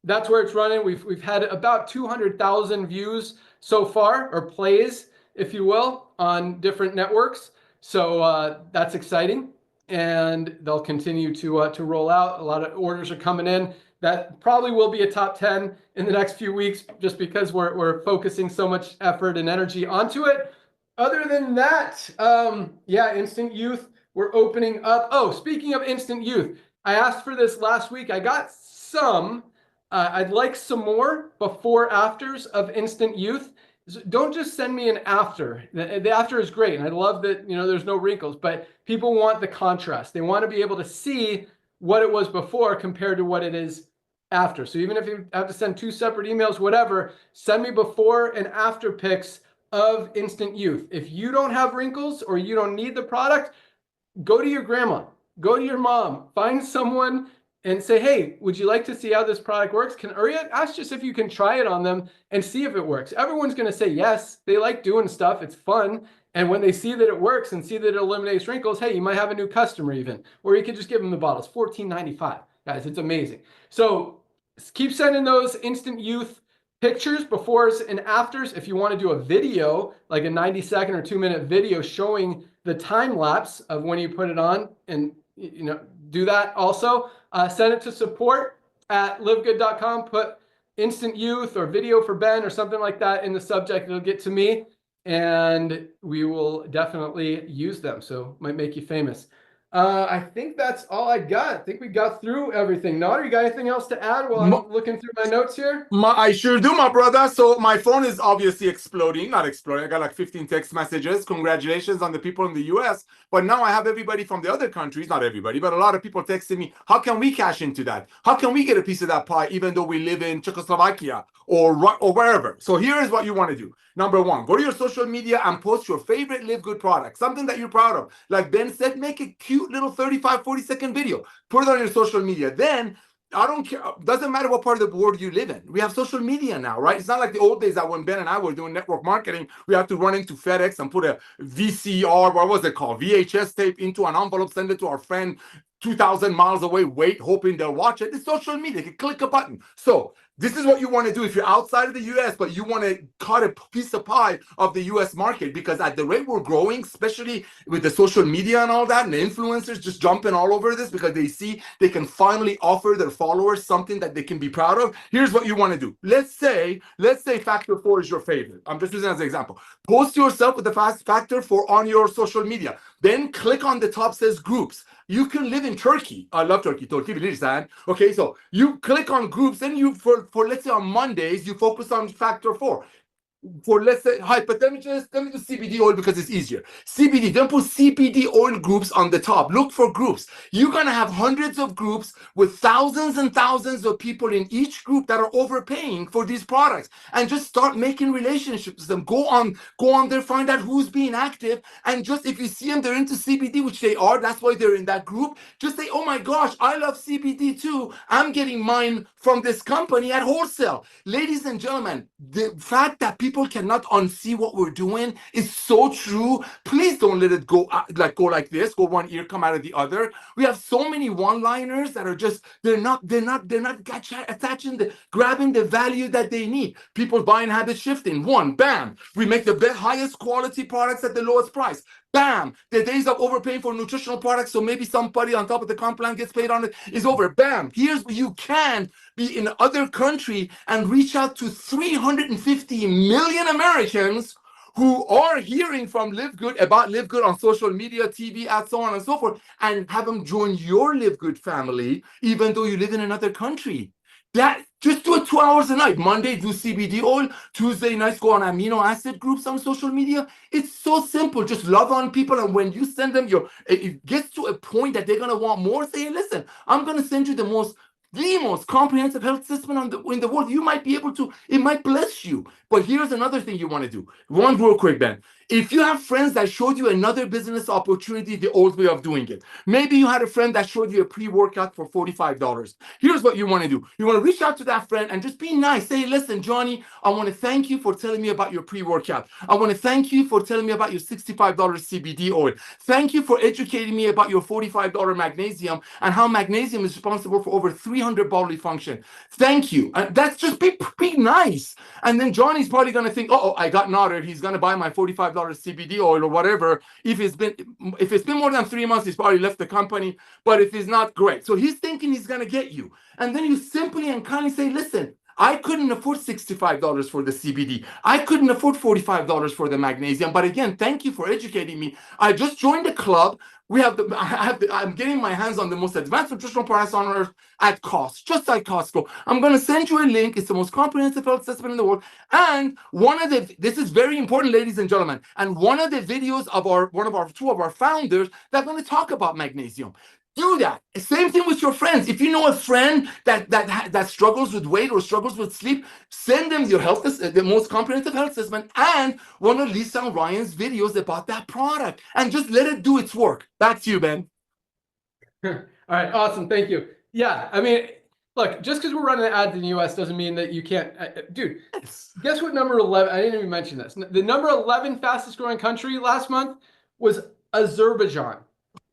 that's where it's running. We've had about 200,000 views so far, or plays, if you will, on different networks. So that's exciting, and they'll continue to roll out. A lot of orders are coming in. That probably will be a top 10 in the next few weeks, just because we're focusing so much effort and energy onto it. Other than that, yeah, Instant Youth, we're opening up. Oh, speaking of Instant Youth, I asked for this last week. I got some. I'd like some more before afters of Instant Youth. Don't just send me an after. The after is great, and I love that there's no wrinkles, but people want the contrast. They want to be able to see what it was before compared to what it is after. So even if you have to send 2 separate emails, whatever, send me before and after pics of Instant Youth. If you don't have wrinkles or you don't need the product, go to your grandma, go to your mom, find someone and say, hey, would you like to see how this product works? Or ask just if you can try it on them and see if it works. Everyone's going to say yes. They like doing stuff. It's fun. And when they see that it works and see that it eliminates wrinkles, hey, you might have a new customer even. Or you could just give them the bottles. $14.95. Guys, it's amazing. So keep sending those Instant Youth pictures, befores and afters. If you want to do a video, like a 90-second or 2-minute video showing the time lapse of when you put it on and do that also. Send it to support@livegood.com. Put instant youth or video for Ben or something like that in the subject. It'll get to me, and we will definitely use them. So might make you famous. I think that's all I got. I think we got through everything. Nader, you got anything else to add while I'm looking through my notes here? I sure do, my brother. So my phone is obviously exploding. Not exploding. I got like 15 text messages. Congratulations on the people in the US. But now I have everybody from the other countries, not everybody, but a lot of people texting me, how can we cash into that? How can we get a piece of that pie, even though we live in Czechoslovakia or wherever? So here is what you want to do. Number one, go to your social media and post your favorite Live Good product, something that you're proud of. Like Ben said, make a cute little 35, 40-second video. Put it on your social media. Then I don't care. Doesn't matter what part of the world you live in. We have social media now, right? It's not like the old days that when Ben and I were doing network marketing, we have to run into FedEx and put a VCR, what was it called? VHS tape into an envelope, send it to our friend 2,000 miles away, wait, hoping they'll watch it. It's social media. You can click a button. So this is what you want to do if you're outside of the US, but you want to cut a piece of pie of the US market, because at the rate we're growing, especially with the social media and all that, and the influencers just jumping all over this because they see they can finally offer their followers something that they can be proud of. Here's what you want to do. Let's say factor 4 is your favorite. I'm just using it as an example. Post yourself with the factor 4 on your social media. Then click on the top says groups. You can live in Turkey. I love Turkey. Okay, so you click on groups, and you for let's say on Mondays you focus on factor 4. For let's say let me do CBD oil because it's easier. CBD, then put CBD oil groups on the top. Look for groups. You're gonna have hundreds of groups with thousands and thousands of people in each group that are overpaying for these products, and just start making relationships with them. Go on there, find out who's being active, and just if you see them, they're into CBD, which they are, that's why they're in that group. Just say, oh my gosh, I love CBD too. I'm getting mine from this company at wholesale. Ladies and gentlemen, the fact that people cannot unsee what we're doing is so true. Please don't let it go like this, go one ear, come out of the other. We have so many one-liners that are just, they're not grabbing the value that they need. People buying habit shifting. One, bam, we make the highest quality products at the lowest price. Bam, the days of overpaying for nutritional products, so maybe somebody on top of the comp plan gets paid on it, is over. Bam, here's where you can be in other country and reach out to 350 million Americans who are hearing from Live Good about Live Good on social media, TV, and so on and so forth, and have them join your Live Good family, even though you live in another country. That just do it 2 hours a night. Monday, do CBD oil. Tuesday nights, go on amino acid groups on social media. It's so simple. Just love on people, and when you send them it gets to a point that they're gonna want more. Say, listen, I'm gonna send you the most comprehensive health system in the world. You might be able to. It might bless you. But here's another thing you want to do. One real quick, Ben. If you have friends that showed you another business opportunity, the old way of doing it. Maybe you had a friend that showed you a pre-workout for $45. Here's what you want to do. You want to reach out to that friend and just be nice. Say, listen, Johnny, I want to thank you for telling me about your pre-workout. I want to thank you for telling me about your $65 CBD oil. Thank you for educating me about your $45 magnesium and how magnesium is responsible for over 300 bodily function. Thank you. That's just be nice. And then Johnny's probably going to think, oh, I got Nader. He's going to buy my $45 CBD oil or whatever. If it's been more than 3 months, he's probably left the company. But if it's not, great. So he's thinking he's going to get you. And then you simply and kindly say, listen, I couldn't afford $65 for the CBD. I couldn't afford $45 for the magnesium. But again, thank you for educating me. I just joined the club. I'm getting my hands on the most advanced nutritional products on earth at cost, just like Costco. I'm going to send you a link. It's the most comprehensive health assessment in the world. And this is very important, ladies and gentlemen. And one of the videos of two of our founders, they're going to talk about magnesium. Do that. Same thing with your friends. If you know a friend that struggles with weight or struggles with sleep, send them your the most comprehensive health assessment and one of Lisa and Ryan's videos about that product, and just let it do its work. Back to you, Ben. All right, awesome. Thank you. Yeah, I mean, look, just because we're running ads in the US doesn't mean that you can't. Dude, guess what number 11? I didn't even mention this. The number 11 fastest growing country last month was Azerbaijan.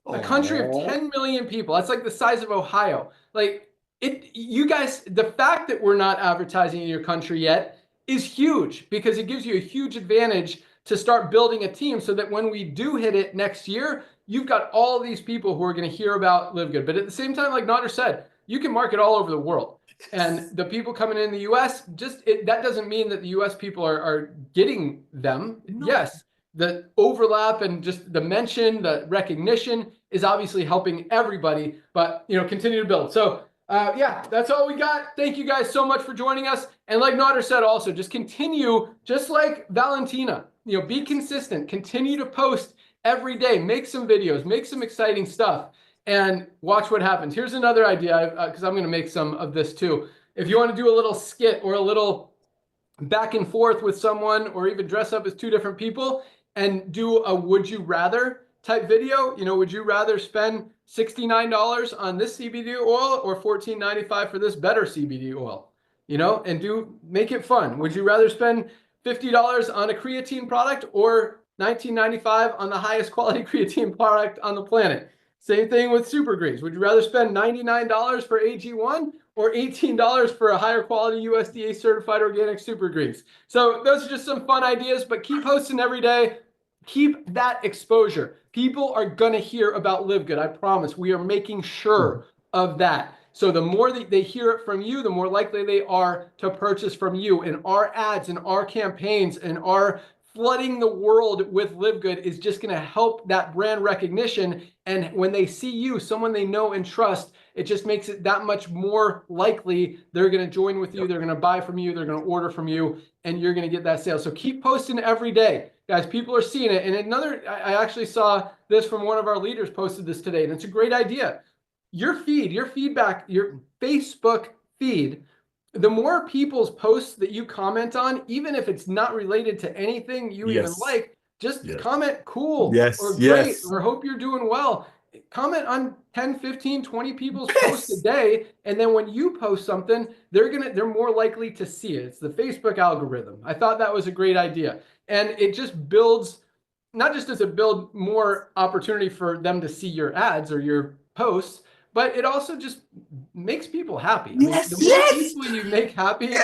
A country of 10 million people. That's like the size of Ohio. Like you guys, the fact that we're not advertising in your country yet is huge, because it gives you a huge advantage to start building a team so that when we do hit it next year, you've got all these people who are going to hear about Live Good. But at the same time, like Nader said, you can market all over the world. And the people coming in the US, that doesn't mean that the US people are getting them. No. Yes, the overlap and just the mention, the recognition is obviously helping everybody, but continue to build. So yeah, that's all we got. Thank you guys so much for joining us. And like Nader said, also just continue, just like Valentina, be consistent, continue to post every day, make some videos, make some exciting stuff, and watch what happens. Here's another idea, because I'm going to make some of this too. If you want to do a little skit or a little back and forth with someone, or even dress up as two different people and do a would you rather type video, would you rather spend $69 on this CBD oil or $14.95 for this better CBD oil? And make it fun. Would you rather spend $50 on a creatine product or $19.95 on the highest quality creatine product on the planet? Same thing with Super Greens. Would you rather spend $99 for AG1 or $18 for a higher quality USDA certified organic Super Greens? So those are just some fun ideas, but keep posting every day. Keep that exposure. People are going to hear about Live Good. I promise. We are making sure of that. So the more that they hear it from you, the more likely they are to purchase from you. And our ads and our campaigns and our flooding the world with Live Good is just going to help that brand recognition. And when they see you, someone they know and trust, it just makes it that much more likely they're going to join with you. They're going to buy from you. They're going to order from you, and you're going to get that sale. So keep posting every day. Guys, people are seeing it. And I actually saw this from one of our leaders posted this today, and it's a great idea. Your feed, your feedback, your Facebook feed, the more people's posts that you comment on, even if it's not related to anything you even like, just comment cool or great or hope you're doing well. Comment on 10, 15, 20 people's posts a day. And then when you post something, they're more likely to see it. It's the Facebook algorithm. I thought that was a great idea. And it just builds, not just does it build more opportunity for them to see your ads or your posts, but it also just makes people happy. I mean, the more people you make happy,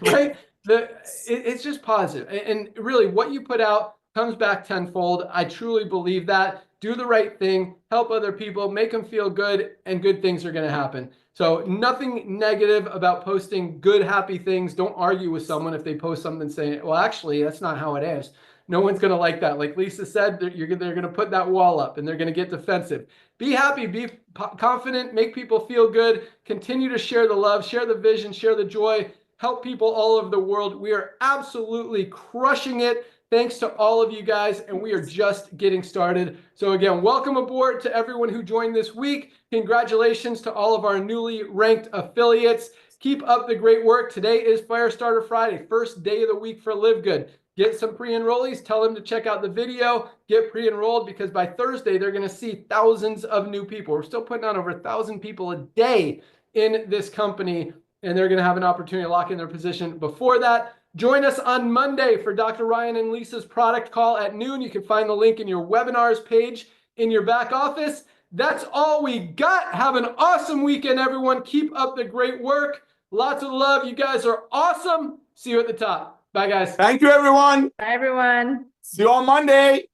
right? It's just positive. And really what you put out comes back tenfold. I truly believe that. Do the right thing, help other people, make them feel good, and good things are going to happen. So nothing negative about posting good, happy things. Don't argue with someone if they post something saying, well, actually, that's not how it is. No one's going to like that. Like Lisa said, they're going to put that wall up and they're going to get defensive. Be happy, be confident, make people feel good, continue to share the love, share the vision, share the joy, help people all over the world. We are absolutely crushing it. Thanks to all of you guys, and we are just getting started. So again, welcome aboard to everyone who joined this week. Congratulations to all of our newly ranked affiliates. Keep up the great work. Today is Firestarter Friday, first day of the week for Live Good. Get some pre-enrollees, tell them to check out the video, get pre-enrolled, because by Thursday, they're going to see thousands of new people. We're still putting on over 1,000 people a day in this company, and they're going to have an opportunity to lock in their position before that. Join us on Monday for Dr. Ryan and Lisa's product call at noon. You can find the link in your webinars page in your back office. That's all we got. Have an awesome weekend, everyone. Keep up the great work. Lots of love. You guys are awesome. See you at the top. Bye, guys. Thank you, everyone. Bye, everyone. See you on Monday.